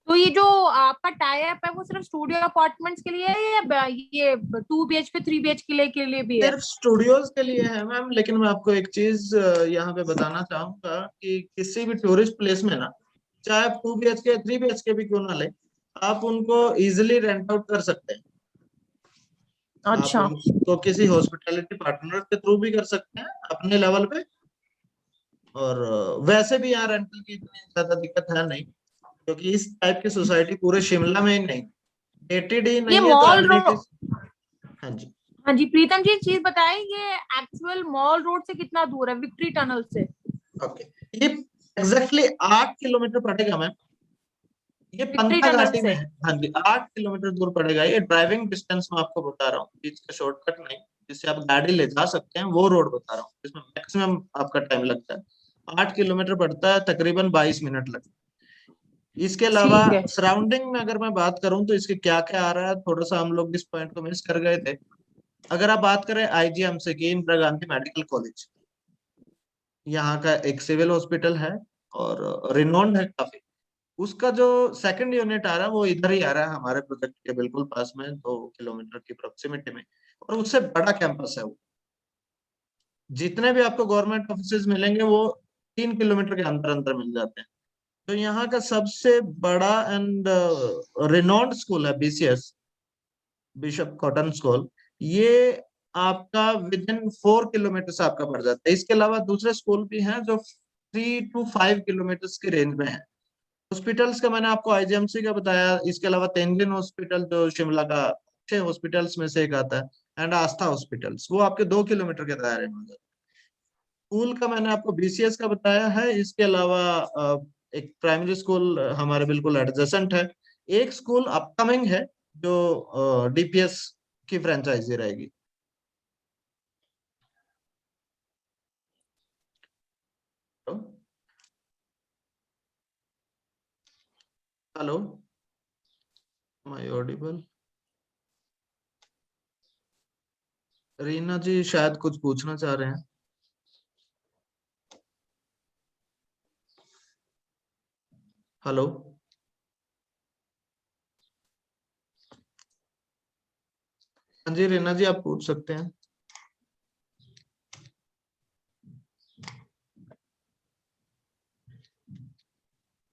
तो ये जो आपका टाई अप है वो सिर्फ स्टूडियो अपार्टमेंट्स के लिए है या ये 2 BHK 3 BHK के लिए भी है? सिर्फ स्टूडियोज के लिए है मैम. लेकिन मैं आपको एक चीज यहाँ पे बताना चाहूंगा कि किसी भी टूरिस्ट प्लेस में ना, चाहे आप 2 BHK 3 BHK भी क्यों ना ले, आप उनको इजिली रेंट आउट कर सकते हैं. अच्छा. तो किसी हॉस्पिटैलिटी पार्टनर के थ्रू भी कर सकते हैं अपने लेवल पे. और वैसे भी यहाँ रेंटल की इतनी ज्यादा दिक्कत है नहीं, क्योंकि इस टाइप की सोसाइटी पूरे शिमला में ही नहीं, डेटेड ही नहीं ये है तो मॉल रोड. amenities- हाँ जी. हाँ जी प्रीतम जी, एक चीज बताएं, ये एक्चुअल मॉल रोड से कितना दूर है विक्ट्री टनल से? ओके, ये एग्जैक्टली 8 किलोमीटर पड़ेगा मैम. ये विक्ट्री पंथा टनल घाटी में से? है. हाँ जी, 8 किलोमीटर दूर पड़ेगा. ये ड्राइविंग डिस्टेंस में आपको बता रहा हूँ, बीच का शॉर्टकट नहीं, जिससे आप गाड़ी ले जा सकते हैं, वो रोड बता रहा हूँ जिसमें मैक्सिमम आपका टाइम लगता है. 8 किलोमीटर पड़ता है, तकरीबन 22 मिनट लगता है. इसके अलावा ठीक है. सराउंडिंग में अगर मैं बात करूं तो इसके क्या क्या आ रहा है, थोड़ा सा हम लोग इस पॉइंट को मिस कर गए थे. अगर आप बात करें IGMC की, इंदिरा गांधी मेडिकल कॉलेज, यहाँ का एक सिविल हॉस्पिटल है और रिनोन्ड है काफी. उसका जो सेकंड यूनिट आ रहा है वो इधर ही आ रहा है, हमारे प्रोजेक्ट के बिल्कुल पास में, 2 किलोमीटर की प्रोक्सीमिटी में, और उससे बड़ा कैंपस है वो. जितने भी आपको गवर्नमेंट ऑफिस मिलेंगे वो 3 किलोमीटर के अंदर अंदर मिल जाते हैं. तो यहाँ का सबसे बड़ा एंड रिनोन्ड स्कूल है BCS, बिशप कॉटन स्कूल. ये आपका विद इन 4 किलोमीटर से आपका पड़ जाता है. इसके अलावा दूसरे स्कूल भी हैं जो 3 to 5 किलोमीटर की रेंज में है. हॉस्पिटल्स का मैंने आपको IGMC का बताया. इसके अलावा तेंजिन हॉस्पिटल जो शिमला का 6 हॉस्पिटल्स में से एक आता है, एंड आस्था हॉस्पिटल्स, वो आपके 2 किलोमीटर के दायरे में. स्कूल का मैंने आपको BCS का बताया है. इसके अलावा एक प्राइमरी स्कूल हमारे बिल्कुल एडजेसेंट है. एक स्कूल अपकमिंग है जो DPS की फ्रेंचाइजी रहेगी. Hello, my audible? Reena ji शायद कुछ पूछना चाह रहे हैं. हेलो. हाँ जी रीना जी, आप पूछ सकते हैं।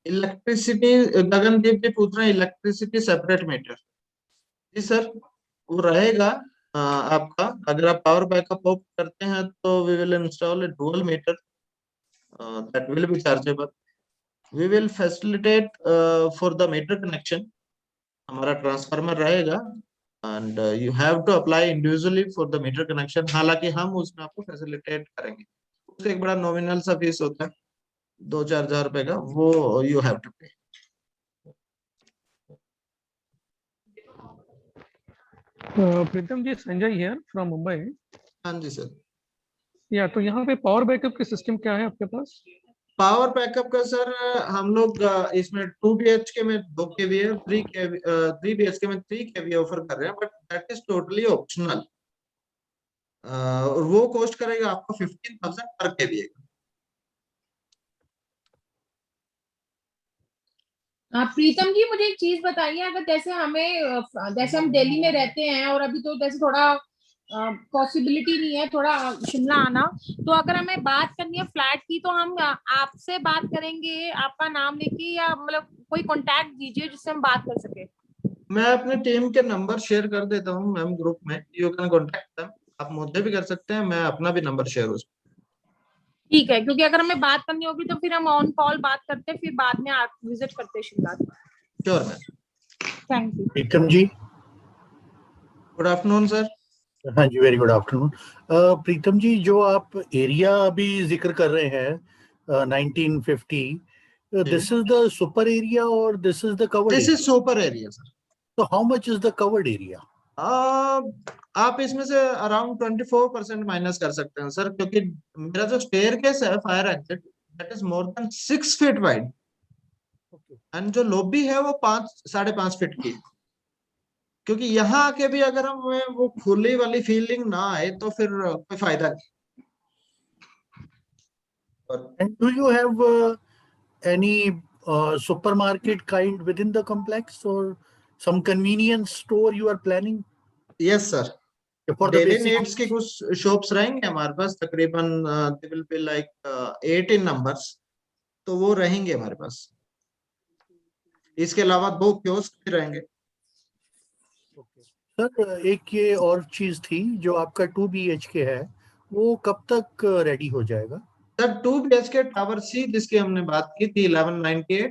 इलेक्ट्रिसिटी, गगनदीप जी पूछ रहे हैं इलेक्ट्रिसिटी सेपरेट मीटर। जी सर, वो रहेगा आपका, अगर आप पावर बैकअप ऑफ करते हैं तो we will install a dual meter that will be chargeable. We will facilitate for the meter connection, हमारा ट्रांसफार्मर रहेगा and you have to apply individually for the meter connection. हालांकि हम उसमें आपको फैसिलिटेट करेंगे, उसका एक बड़ा नॉमिनल सा फीस होता है 2-4 हजार रुपए का, वो यू हैव टू पे। प्रीतम जी, संजय हियर फ्रॉम मुंबई। हाँ जी सर। या तो यहाँ पे पावर बैकअप के सिस्टम क्या है आपके पास? पावर बैकअप का सर, हम लोग इसमें 2 BHK में 2 kVA, 3 BHK में 3 kVA ऑफर कर रहे हैं, but that is totally optional. और वो कॉस्ट करेगा आपको 15,000 पर kVA। प्रीतम जी, मुझे एक चीज बताइए, अगर जैसे हमें जैसे हम दिल्ली में रहते हैं और अभी तो जैसे थोड़ा पॉसिबिलिटी नहीं है थोड़ा शिमला आना, तो अगर हमें बात करनी है फ्लैट की तो हम आपसे बात करेंगे, आपका नाम लेके, या मतलब कोई कांटेक्ट दीजिए जिससे हम बात कर सके। मैं अपने टीम के नंबर शेयर कर देता हूँ मैम ग्रुप में, यू कैन कॉन्टेक्ट देम। आप मुझे भी कर सकते हैं, मैं अपना भी नंबर शेयर उसमें। ठीक है, क्योंकि अगर हमें बात करनी होगी तो फिर हम ऑन कॉल बात करते हैं, फिर बाद में आप विजिट करते हैं Shimla. Sure ma'am. Thank you. Pritam ji, good afternoon sir. हाँ जी, very good afternoon. Pritam ji, जो आप एरिया अभी जिक्र कर रहे हैं 1950, this is the super area और this is the covered this area? Is super area sir. तो how much is the covered area? आप इसमें से अराउंड 24% माइनस कर सकते हैं सर, क्योंकि मेरा जो स्टेयरकेस है fire exit, that is more than 6 feet wide, and जो लॉबी है वो 5-5.5 फीट की है। क्योंकि यहाँ आके भी अगर हमें वो खुली वाली फीलिंग ना आए तो फिर कोई फायदा नहीं। And do you have any supermarket kind within the complex or some convenience store you are planning yes sir, for the daily basic? Needs की कुछ शॉप्स रहेंगे हमारे पास, तकरीबन they will be like 8 in numbers, तो वो रहेंगे हमारे पास। इसके अलावा 2 कियोस्क भी रहेंगे। सर, एक ये और चीज थी, जो आपका 2 BHK है, वो कब तक रेडी हो जाएगा? सर 2 BHK टावर सी जिसकी हमने बात की थी 1198,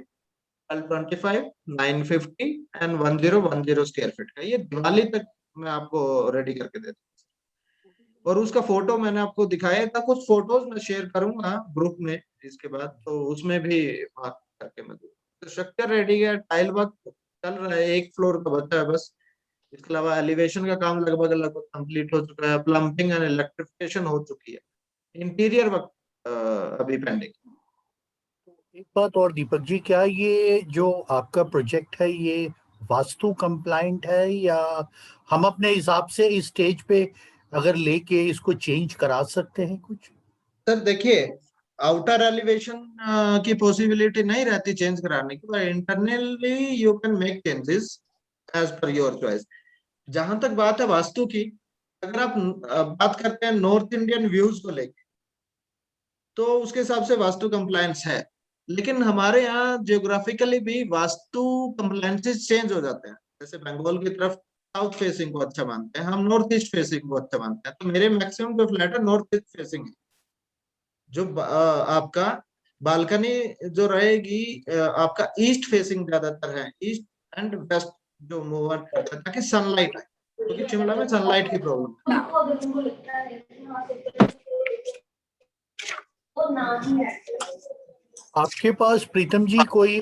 1225, 950 एंड 1010 स्क्वायर फीट का, ये दिवाली तक मैं आपको रेडी करके देता हूँ। और उसका फोटो मैंने आपको दिखाया था, कुछ फोटोज मैं शेयर करूंगा ग्रुप में इसके बाद, तो उसमें भी बात करके मैं दूंगा। स्ट्रक्चर रेडी है, टाइल वर्क चल रहा है, 1 फ्लोर का बचा है बस। इसके अलावा एलिवेशन का काम लगभग लगभग कंप्लीट हो चुका है, प्लम्बिंग एंड इलेक्ट्रिफिकेशन हो चुकी है, इंटीरियर वर्क अभी पेंडिंग। एक बात और दीपक जी, क्या ये जो आपका प्रोजेक्ट है ये वास्तु कंप्लाइंट है, या हम अपने हिसाब से इस स्टेज पे अगर लेके इसको चेंज करा सकते हैं कुछ? सर देखिए, आउटर एलिवेशन की पॉसिबिलिटी नहीं रहती चेंज कराने की, पर internally you can make changes as per your choice. जहां तक बात है वास्तु की, अगर आप बात करते हैं नॉर्थ इंडियन व्यूज को लेके, तो उसके हिसाब से वास्तु कंप्लायंस है, लेकिन हमारे यहाँ जियोग्राफिकली भी वास्तु कंप्लायंसेस चेंज हो जाते हैं। जैसे बंगाल की तरफ साउथ फेसिंग को अच्छा मानते हैं, हम नॉर्थ ईस्ट फेसिंग को अच्छा मानते हैं, तो मेरे मैक्सिमम जो फ्लैट है नॉर्थ ईस्ट फेसिंग है। जो आपका बालकनी जो रहेगी आपका ईस्ट फेसिंग ज्यादातर है, ईस्ट एंड वेस्ट जो मूव करता है, ताकि सनलाइट आए, क्योंकि शिमला में सनलाइट की प्रॉब्लम है। आपके पास प्रीतम जी कोई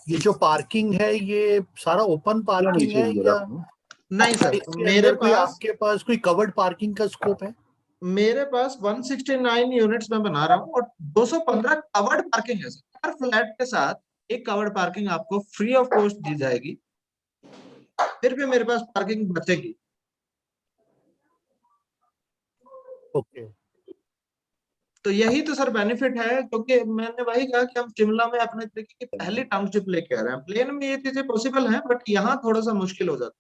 ये जो पार्किंग है ये सारा ओपन पार्किंग है, या नहीं सर, इसके मेरे अंदर कोई पास आपके पास कोई कवर्ड पार्किंग का स्कोप है? मेरे पास 169 यूनिट्स में बना रहा हूँ और 215 कवर्ड पार्किंग है सर। हर फ्लैट के साथ एक कवर्ड पार्किंग आपको फ्री ऑफ कॉस्ट दी जाएगी, फिर भी मेरे पास पार्किंग बचेगी। ओके। तो यही तो सर बेनिफिट है, क्योंकि मैंने वही कहा कि हम शिमला में अपने तरीके की पहली टाउनशिप लेके आ रहे हैं। प्लेन में ये चीजें पॉसिबल है, बट यहाँ थोड़ा सा मुश्किल हो जाता है।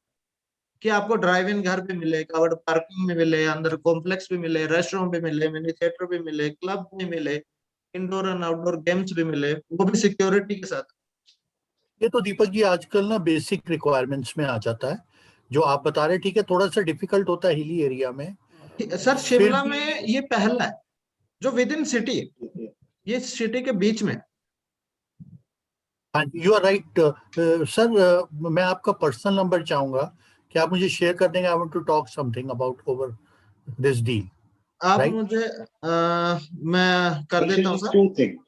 कि आपको ड्राइव इन घर पे मिले, कवर्ड पार्किंग में मिले, अंदर कॉम्प्लेक्स भी मिले, रेस्टोरेंट भी मिले, मिनी थिएटर भी मिले, क्लब भी मिले, इंडोर एंड आउटडोर गेम्स भी मिले, वो भी सिक्योरिटी के साथ। ये तो दीपक जी आजकल ना बेसिक रिक्वायरमेंट्स में आ जाता है जो आप बता रहे हैं। ठीक है, थोड़ा सा डिफिकल्ट होता है हिली एरिया में। सर शिमला में ये पहला है जो विद इन सिटी, ये सिटी के बीच में। हाँ, यू आर राइट सर। मैं आपका पर्सनल नंबर चाहूंगा कि आप मुझे शेयर कर देंगे। I want to talk something about over this deal. आप Right. मुझे मैं कर देता हूँ सर। Two things.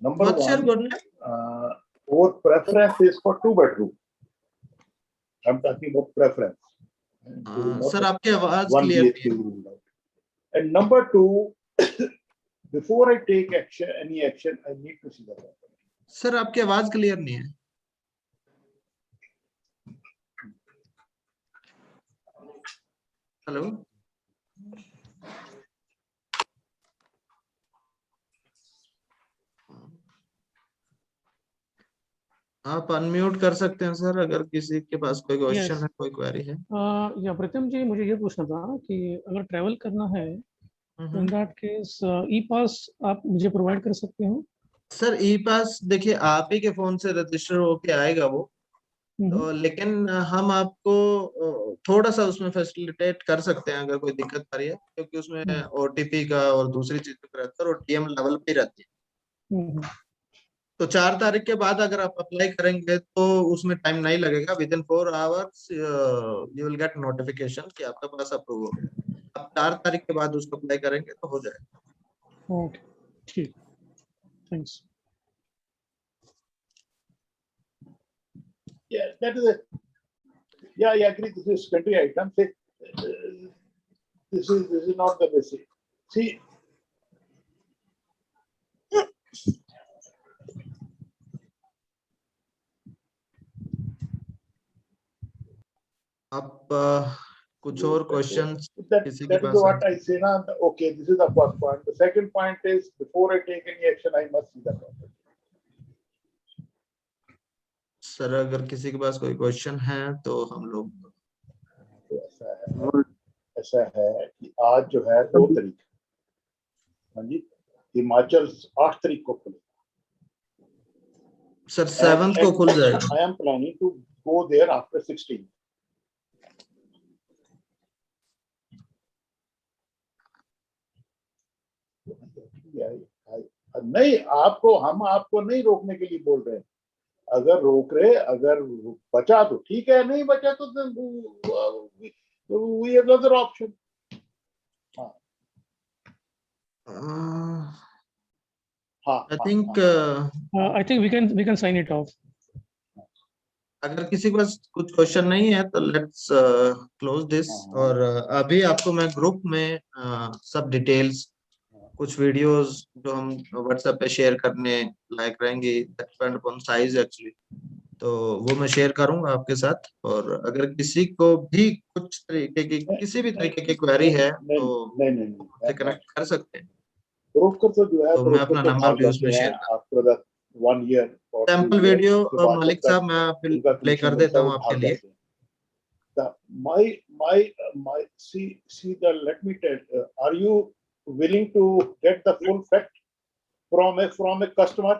Number What's your one, good name? our preference is for 2 bedroom. I'm talking about preference. Sir आपकी आवाज One क्लियर BHK नहीं है। ruled out. And number two, before I take action, any action, I need to see the property. Sir आपकी आवाज क्लियर नहीं है। हेलो, आप अनम्यूट कर सकते हैं सर, अगर किसी के पास कोई क्वेश्चन Yes. है, कोई क्वेरी है। या प्रीतम जी, मुझे ये पूछना था कि अगर ट्रैवल करना है तो इन दैट केस ई पास आप मुझे प्रोवाइड कर सकते हो? सर ई पास देखिए आप ही के फोन से रजिस्टर होके आएगा वो, तो लेकिन हम आपको थोड़ा सा उसमें फैसिलिटेट कर सकते हैं अगर कोई दिक्कत आ रही है, क्योंकि उसमें ओटीपी का और दूसरी चीजों का रहता है और डीएम लेवल पे रहती है। तो 4 तारीख के बाद अगर आप अप्लाई करेंगे तो उसमें टाइम नहीं लगेगा, with in 4 hours you will get notification कि आपका पास अप्रूव हो गया। आप 4 तारीख के बाद उसको अप्लाई करेंगे तो हो जाएगा। ओके, ठीक, thanks. Yeah, that is it. Yeah, I agree. This is country item. Say, this is not the basic. See, आप कुछ और क्वेश्चंस that किसी के is pass what I say now. Okay, this is the first point. The second point is before I take any action, I must see the property. Sir अगर किसी के पास कोई क्वेश्चन है तो हम लोग तो ऐसा है कि आज जो है 2 तारीख, हाँ जी, हिमाचल 8 तारीख को खुलेगा। सर 7th को खुल जाएगा। I am planning to go there after 16th. नहीं, हम आपको नहीं रोकने के लिए बोल रहे हैं। अगर रोक रहे, अगर बचा तो ठीक है, नहीं बचा तो we have other option. I think we can sign it off. अगर किसी के पास कुछ क्वेश्चन नहीं है तो लेट्स क्लोज दिस। और अभी आपको मैं ग्रुप में सब डिटेल्स, कुछ वीडियोस जो हम व्हाट्सएप पे शेयर करने लायक रहेंगे, डिपेंड अपॉन साइज एक्चुअली, तो वो मैं शेयर करूंगा आपके साथ। और अगर किसी को भी कुछ तरीके की किसी भी तरीके की क्वेरी है तो मुझसे कनेक्ट कर सकते हैं। ब्रोकर तो जो है, तो मैं अपना नंबर भी उसमें share after the 1 year sample video मालिक साहब मैं प्ले कर देता हूँ आपके लिए। My see the, let me tell, are you willing to get the full fact from a customer?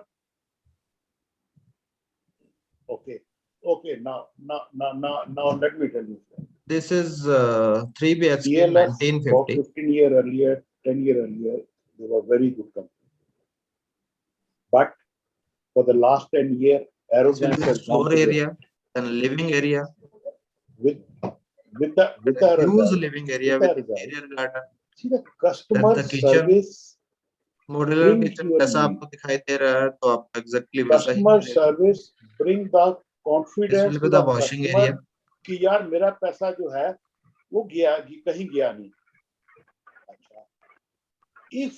Okay, now let me tell you. This is 3 BHK 1950. 15 year earlier, 10 year earlier, they were very good company. But for the last 10 years, arrogance has gone floor area and living area with the huge living area with interior garden. See the customer the kitchen, service, modular kitchen जैसा आपको दिखाई दे रहा है, तो आप exactly वैसा ही customer service bring the confidence to the washing customer area कि यार मेरा पैसा जो है वो कहीं गया नहीं। अच्छा, if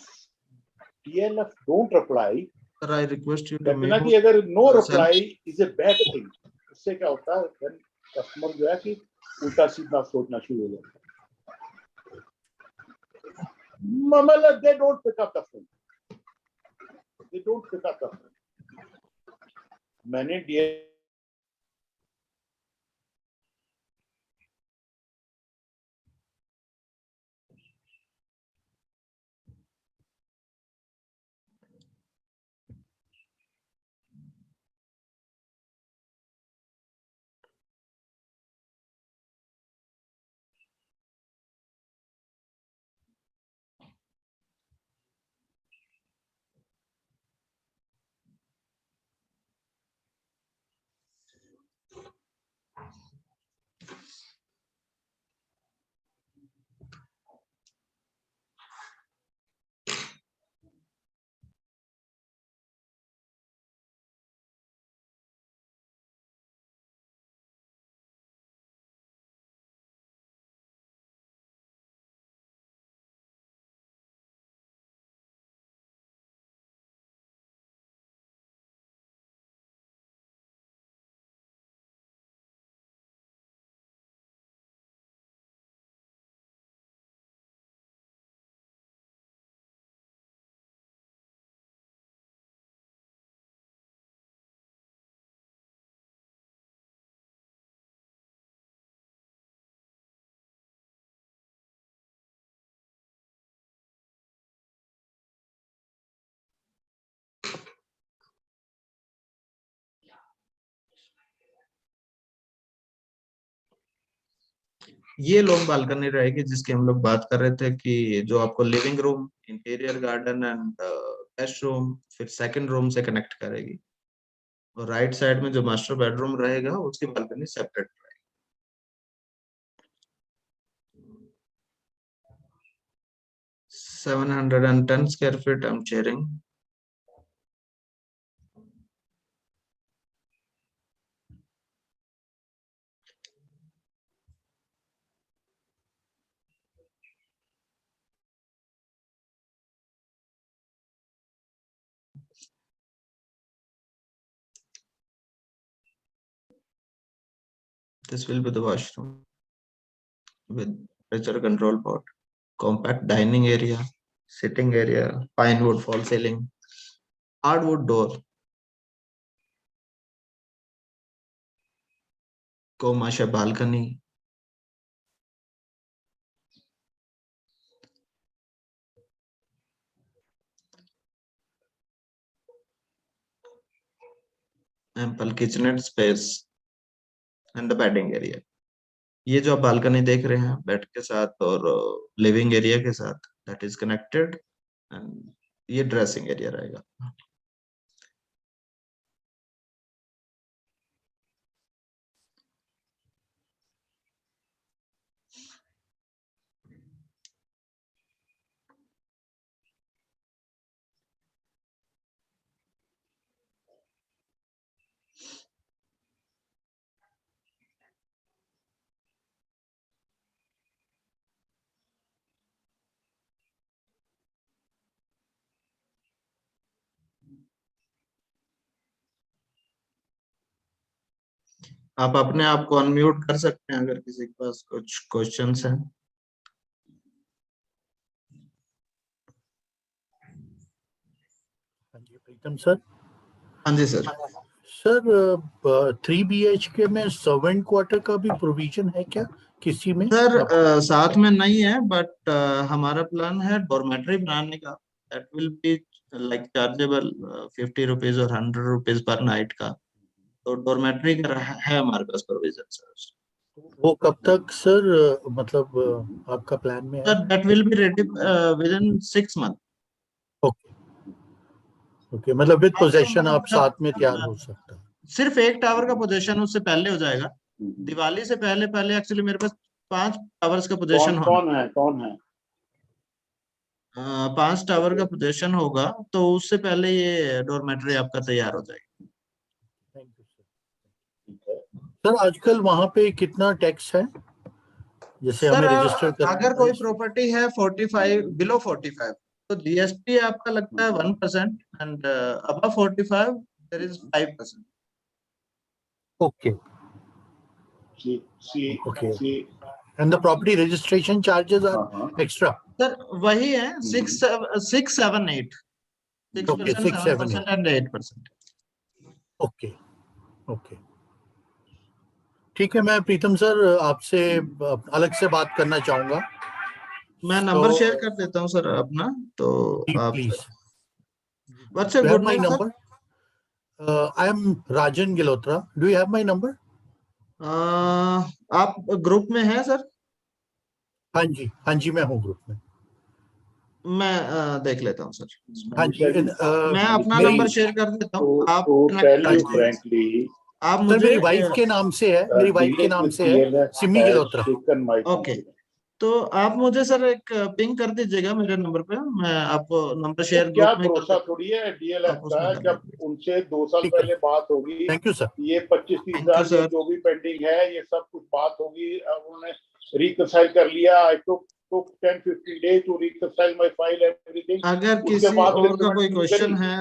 DLF don't reply, sir, I request you to कहते कि अगर no reply is a bad thing, उससे क्या होता है, then customer जो है कि उल्टा सीधा सोचना शुरू हो जाता है। They don't pick up the phone. They don't pick up the phone. मैंने ये लॉन्ग बालकनी रहेगी जिसकी हम लोग बात कर रहे थे कि जो आपको living room, interior garden and guest room फिर सेकंड रूम से कनेक्ट करेगी। और राइट साइड में जो मास्टर बेडरूम रहेगा उसकी बालकनी सेपरेट रहेगी। 710 square feet I'm sharing. This will be the washroom with pressure control pot, compact dining area, sitting area, pine wood fall ceiling, hardwood door, Komasha balcony, ample kitchenette space and the bedding area. ये जो आप बालकनी देख रहे हैं बेड के साथ और लिविंग एरिया के साथ, दैट इज कनेक्टेड एंड ये ड्रेसिंग एरिया रहेगा। आप अपने आप को अनम्यूट कर सकते हैं अगर किसी के पास कुछ क्वेश्चंस हैं। हाँ जी प्रीतम सर। हाँ जी सर। सर 3 BHK में सर्वेंट क्वार्टर का भी प्रोविजन है क्या किसी में? सर साथ में नहीं है बट हमारा प्लान है डॉर्मेट्री बनाने का। That will be like chargeable 50 rupees और 100 रुपीज पर नाइट का। तो डॉर्मेट्री का है हमारे पास प्रोविजन सर। वो कब तक सर मतलब आपका प्लान में है? Sir that will be ready with in 6 month. Okay okay, मतलब विद पोजेशन आप साथ में तैयार हो सकता है। सिर्फ एक टावर का पोजीशन उससे पहले हो जाएगा। दिवाली से पहले पहले एक्चुअली मेरे पास 5 टावर्स का पोजीशन कौन है 5 टावर का पोजीशन होगा तो उससे पहले ये डॉर्मेट्री आपका तैयार हो जाएगी। Thank you sir. आजकल वहाँ पे कितना टैक्स है जैसे सर हमें रजिस्टर करना अगर कोई प्रॉपर्टी है 45 बिलो 45 तो जीएसटी आपका लगता है 1% and above 45 there is 5%। Okay okay and the property registration charges are extra? Sir वही है 678 6%, 7% एंड 8%। ओके ओके ठीक है। मैं प्रीतम सर आपसे अलग से बात करना चाहूंगा। मैं नंबर शेयर कर देता हूं सर अपना, तो आप please. What's your good name sir? I am Rajan Gilotra. Do you have my number? आप ग्रुप में हैं सर? हाँ जी मैं हूँ ग्रुप में। मैं देख लेता हूँ सर। हाँ जी मैं अपना नंबर शेयर कर देता हूँ। आप फ्रेंकली आप सर मुझे मेरी वाइफ के नाम से है, मेरी वाइफ के नाम से है सिमी गिलोत्रा। ओके, तो आप मुझे सर एक पिंग कर दीजिएगा मेरे नंबर पे। मैं आपको नंबर शेयर क्या ग्रुप में कर भरोसा देता थोड़ी है डीएलएफ आप उसमें का, कर जब लीजिए। उनसे 2 साल ठीक है। पहले बात होगी। Thank you sir. ये 25-30 थैंक यू हजार सर। जो भी पेंडिंग है ये सब कुछ बात होगी। अब उन्होंने रिकंसाइल कर लिया। I took 10-15 days to reconcile my file everything. अगर उसके किसी बाद और का settlement कोई नहीं क्वेश्चन करी। है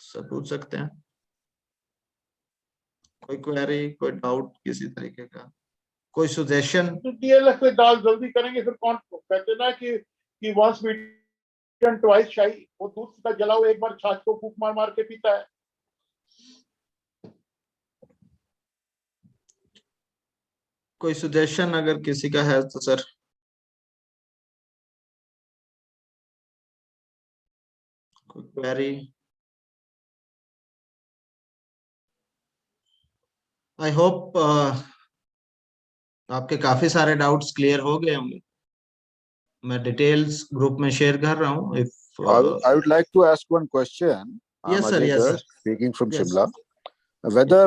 सर पूछ सकते हैं। कोई क्वेरी, कोई डाउट किसी तरीके का, कोई सजेशन? तो डीएलएफ पे डाल जल्दी करेंगे फिर कौन कहते ना कि वंस बीटन ट्वाइस शाई। वो दूध का जला हुआ एक बार छाछ को फूंक मार मार के पीता है। कोई सजेशन अगर किसी का है तो सर। कोई क्वेरी? आई होप आपके काफी सारे डाउट्स क्लियर हो गए होंगे। मैं डिटेल्स ग्रुप में शेयर कर रहा हूँ। If I would like to ask one question. I'm yes sir, Ajay yes Garg, sir, speaking from yes. Shimla. Whether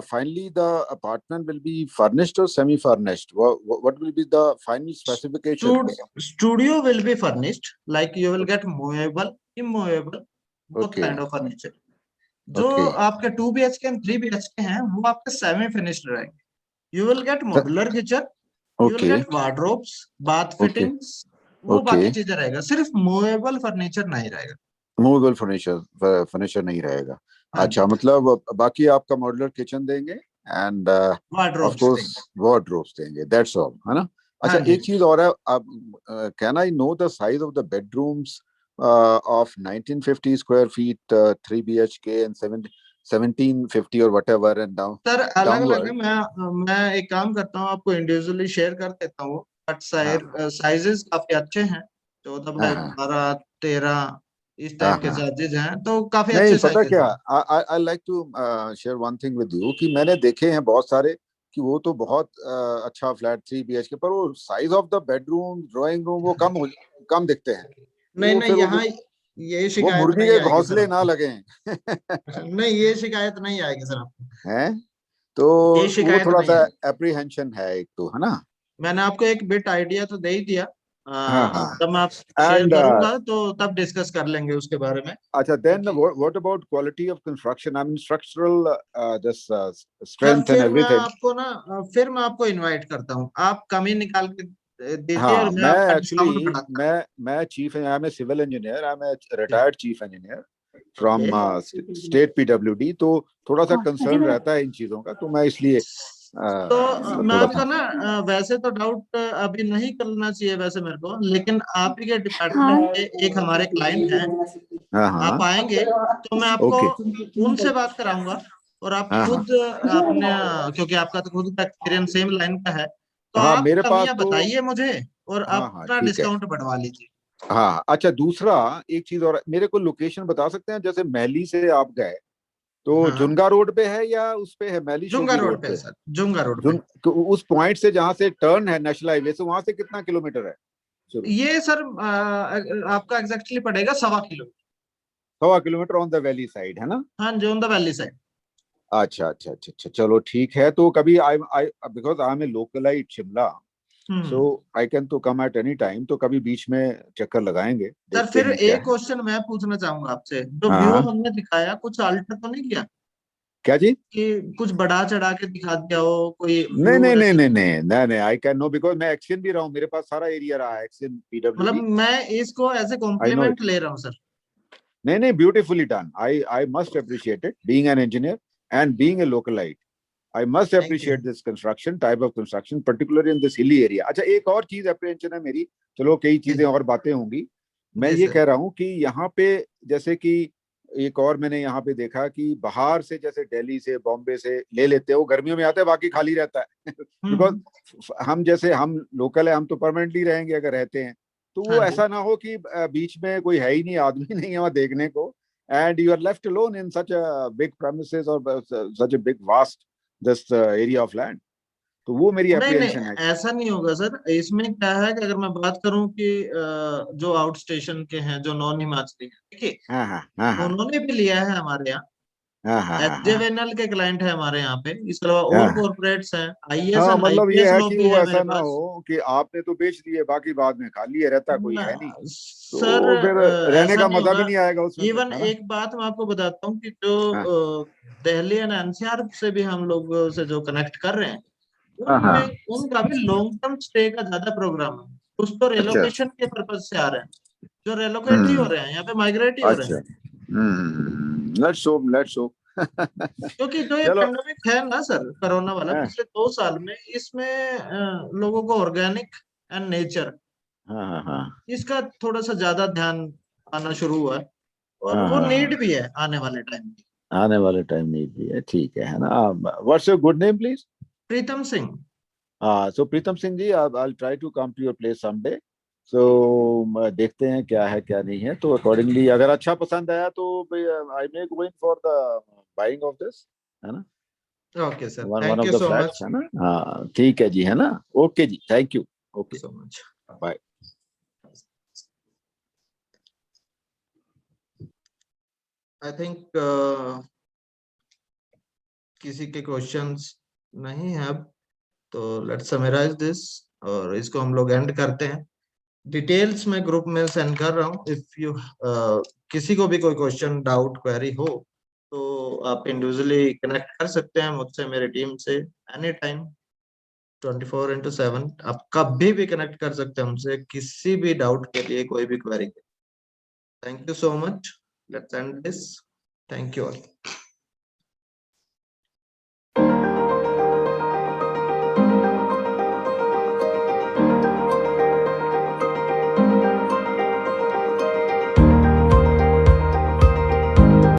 finally the apartment will be furnished or semi-furnished, what will be the final specifications? Studio will be furnished, like you will get movable, immovable, both Okay, kind of furniture. जो okay. आपके 2 BHK and 3 BHK हैं वो आपके सेमी फिनिश्ड रहेंगे। You will get Th- modular kitchen, you will Okay, get wardrobes, bath okay, fittings, वो बाकी okay. चीजें रहेगा, सिर्फ मूवेबल फर्नीचर नहीं रहेगा। Movable furniture नहीं रहेगा। हाँ अच्छा, जी, मतलब बाकी आपका मॉड्यूलर किचन देंगे एंड ऑफ वार्डरोब्स कोर्स देंगे। वार्डरोब्स देंगे, दैट्स ऑल, है ना? अच्छा, हाँ जी, एक चीज और है, आप can I know the size of the bedrooms of 1950 square feet 3 BHK and 1750 और व्हाटएवर एंड सर अलग अलग है। डाउनवर्ड? मैं एक काम करता हूँ, आपको इंडिविजुअली शेयर कर देता हूँ, बट हाँ साइजेस काफी अच्छे हैं। 14 हाँ बाय हाँ 12, 13 इस हाँ टाइप के हाँ। साइजेज हैं, तो काफी नहीं, अच्छे पता साइजेस क्या, हैं। I like to share one thing with you कि मैंने देखे हैं बहुत सारे कि वो तो बहुत अच्छा फ्लैट 3 BHK, पर वो size of the bedroom, drawing room वो कम दिखते हैं। नहीं वो नहीं, फिर यहाँ ये वो शिकायत मुर्गी नहीं के आएगी सर घोंसले ना आपको। लगे। नहीं, ये शिकायत नहीं आएगी सर आपको। हैं, तो ये वो शिकायत थोड़ा नहीं सा आएगी। एप्रीहेंशन है एक तो, है ना? मैंने आपको एक बिट आइडिया तो दे ही दिया। हाँ हाँ। जब मैं आपसे शेयर एंड करूंगा तो तब डिस्कस कर लेंगे उसके बारे में। अच्छा, देन क्योंकि what about quality of construction, I mean structural, this sir strength and everything? फिर मैं आपको इनवाइट करता हूँ, आप कमी निकाल के दीजिए और हाँ, मैं मैं आपका डिस्काउंट एक्चुअली बढ़ाता मैं chief, I am a civil engineer, I am a हूँ। Retired chief engineer from okay, state PWD, तो थोड़ा सा कंसर्न रहता है इन चीजों का, तो मैं इसलिए तो मैं थोड़ा आपका सा। ना वैसे तो डाउट अभी नहीं करना चाहिए वैसे मेरे को, लेकिन आप ही के डिपार्टमेंट के एक हमारे क्लाइंट हैं, हाँ आप हाँ, आएंगे तो मैं आपको ओके, उनसे बात कराऊंगा, और आप हाँ हाँ खुद अपने, क्योंकि आपका तो खुद का एक्सपीरियंस सेम लाइन का है, तो हाँ, आप मेरे पास कमियां तो, बताइए मुझे और हाँ हाँ, अपना ठीक है। डिस्काउंट बढ़वा लीजिए। हाँ, अच्छा, दूसरा एक चीज और, मेरे को लोकेशन बता सकते हैं? जैसे महली से आप गए तो हाँ, जुनगा रोड पे है या उस पे है, महली जुंगा शोगी रोड रोड पे पे है है? सर, जुंगा रोड पे। जुन तो उस पॉइंट से जहां से टर्न है नेशनल हाईवे से, वहां से कितना किलोमीटर है शुरू? ये सर आपका एग्जैक्टली पड़ेगा 1.25 kilo. 1.25 kilometre on the valley side, है ना? हाँ जी, ऑन द वैली साइड। अच्छा अच्छा अच्छा अच्छा, चलो ठीक है, तो कभी I because I am a localite Shimla, so hmm. I can तो कम एट एनी टाइम, तो कभी बीच में चक्कर लगाएंगे, सर देखते फिर हैं क्या एक है। क्वेश्चन मैं पूछना चाहूंगा आपसे, जो हाँ व्यू हाँ, हमने दिखाया कुछ अल्टर तो नहीं किया क्या जी? कि कुछ बढ़ा चढ़ा के दिखा दिया हो कोई नहीं व्यू नहीं नहीं ऐसे? नहीं नहीं नहीं नहीं, आई कैन नो, बिकॉज मैं एक्सचेंज भी रहा हूँ, मेरे पास सारा एरिया रहा है एक्सचेंज मतलब PWD, मैं इसको as a I know compliment it. ले रहा हूँ सर। नहीं नहीं, beautifully done, I must appreciate it, being an engineer and being a localite, I must thank you. appreciate this construction type of construction, particularly in this hilly area. अच्छा, एक और चीज अप्रीहेंशन है मेरी, चलो कई जी चीजें और बातें होंगी। मैं जी ये सर। कह रहा हूँ कि यहाँ पे, जैसे कि एक और मैंने यहाँ पे देखा कि बाहर से, जैसे दिल्ली से, बॉम्बे से ले लेते हो, गर्मियों में आते हैं, बाकी खाली रहता है। हम्म। बिकॉज हम जैसे, हम लोकल है, हम तो परमानेंटली रहेंगे अगर रहते हैं, तो हाँ वो जी। ऐसा ना हो कि बीच में कोई है ही नहीं, आदमी नहीं है वहां देखने को, and you are left alone in such a big premises और such a big vast this area of land, तो वो मेरी नहीं नहीं, एप्रीहेंशन है। ऐसा नहीं होगा सर। इसमें क्या है कि अगर मैं बात करूं कि जो आउट स्टेशन के हैं, जो नॉन हिमाचली हैं, देखिए हाँ हाँ हाँ हाँ उन्होंने भी लिया है हमारे यहाँ। हाँ हाँ हाँ हाँ एचजेवीएनएल के क्लाइंट है हमारे यहाँ पे, इसके अलावा और हाँ कॉर्पोरेट्स हैं, आईएएस हाँ, एंड मतलब ये आईपीएस है लोग कि भी वो है मेरे ऐसा ना पास। हो कि आपने तो बेच दिए, बाकी बाद में खाली है, रहता कोई ना है नहीं, सर, तो फिर रहने ऐसा का नहीं मजा भी होगा। नहीं आएगा उसमें फिर, इवन है ना? एक बात मैं आपको बताता हूँ कि जो हाँ दिल्ली एंड एनसीआर से भी हम लोग से जो कनेक्ट कर रहे हैं, हाँ हाँ, उनमें उनका भी लॉन्ग टर्म स्टे का ज्यादा प्रोग्राम है। कुछ तो अच्छा, रेलोकेशन के पर्पज से आ रहे हैं, जो रेलोकेट ही हो हम्म, रहे हैं, यहाँ पे माइग्रेट ही हो रहे अच्छा, हैं। Let's hope. क्योंकि जो ये चलो, पेंडेमिक है ना सर, कोरोना वाला, हाँ पिछले 2 साल में इसमें लोगों को ऑर्गेनिक एंड नेचर, हाँ हाँ हाँ इसका थोड़ा सा ज्यादा ध्यान आना शुरू हुआ है, और हाँ वो हाँ हाँ, नीड भी है आने वाले टाइम में। आने वाले टाइम नहीं भी है, ठीक है ना? What's your good name please? Pritam Singh. हाँ, so Pritam Singh ji, I try to come to your place someday, सो देखते हैं क्या है क्या नहीं है, तो अकॉर्डिंगली अगर अच्छा पसंद आया तो I may go in for the buying of this, है ना? Okay sir, one thank of you the so flats much, है ना। हाँ ठीक है जी, है ना। ओके जी, thank you. Okay so much. Bye. I think किसी के क्वेश्चंस नहीं है अब, तो लेट्स समराइज दिस और इसको हम लोग एंड करते हैं। डिटेल्स मैं ग्रुप में सेंड कर रहा हूँ। इफ यू किसी को भी कोई क्वेश्चन, डाउट, क्वेरी हो तो आप इंडिविजुअली कनेक्ट कर सकते हैं मुझसे, मेरी टीम से, एनी टाइम 24/7 आप कभी भी कनेक्ट कर सकते हैं हमसे किसी भी डाउट के लिए, कोई भी क्वेरी के। Thank you so much, let's end this. Thank you all.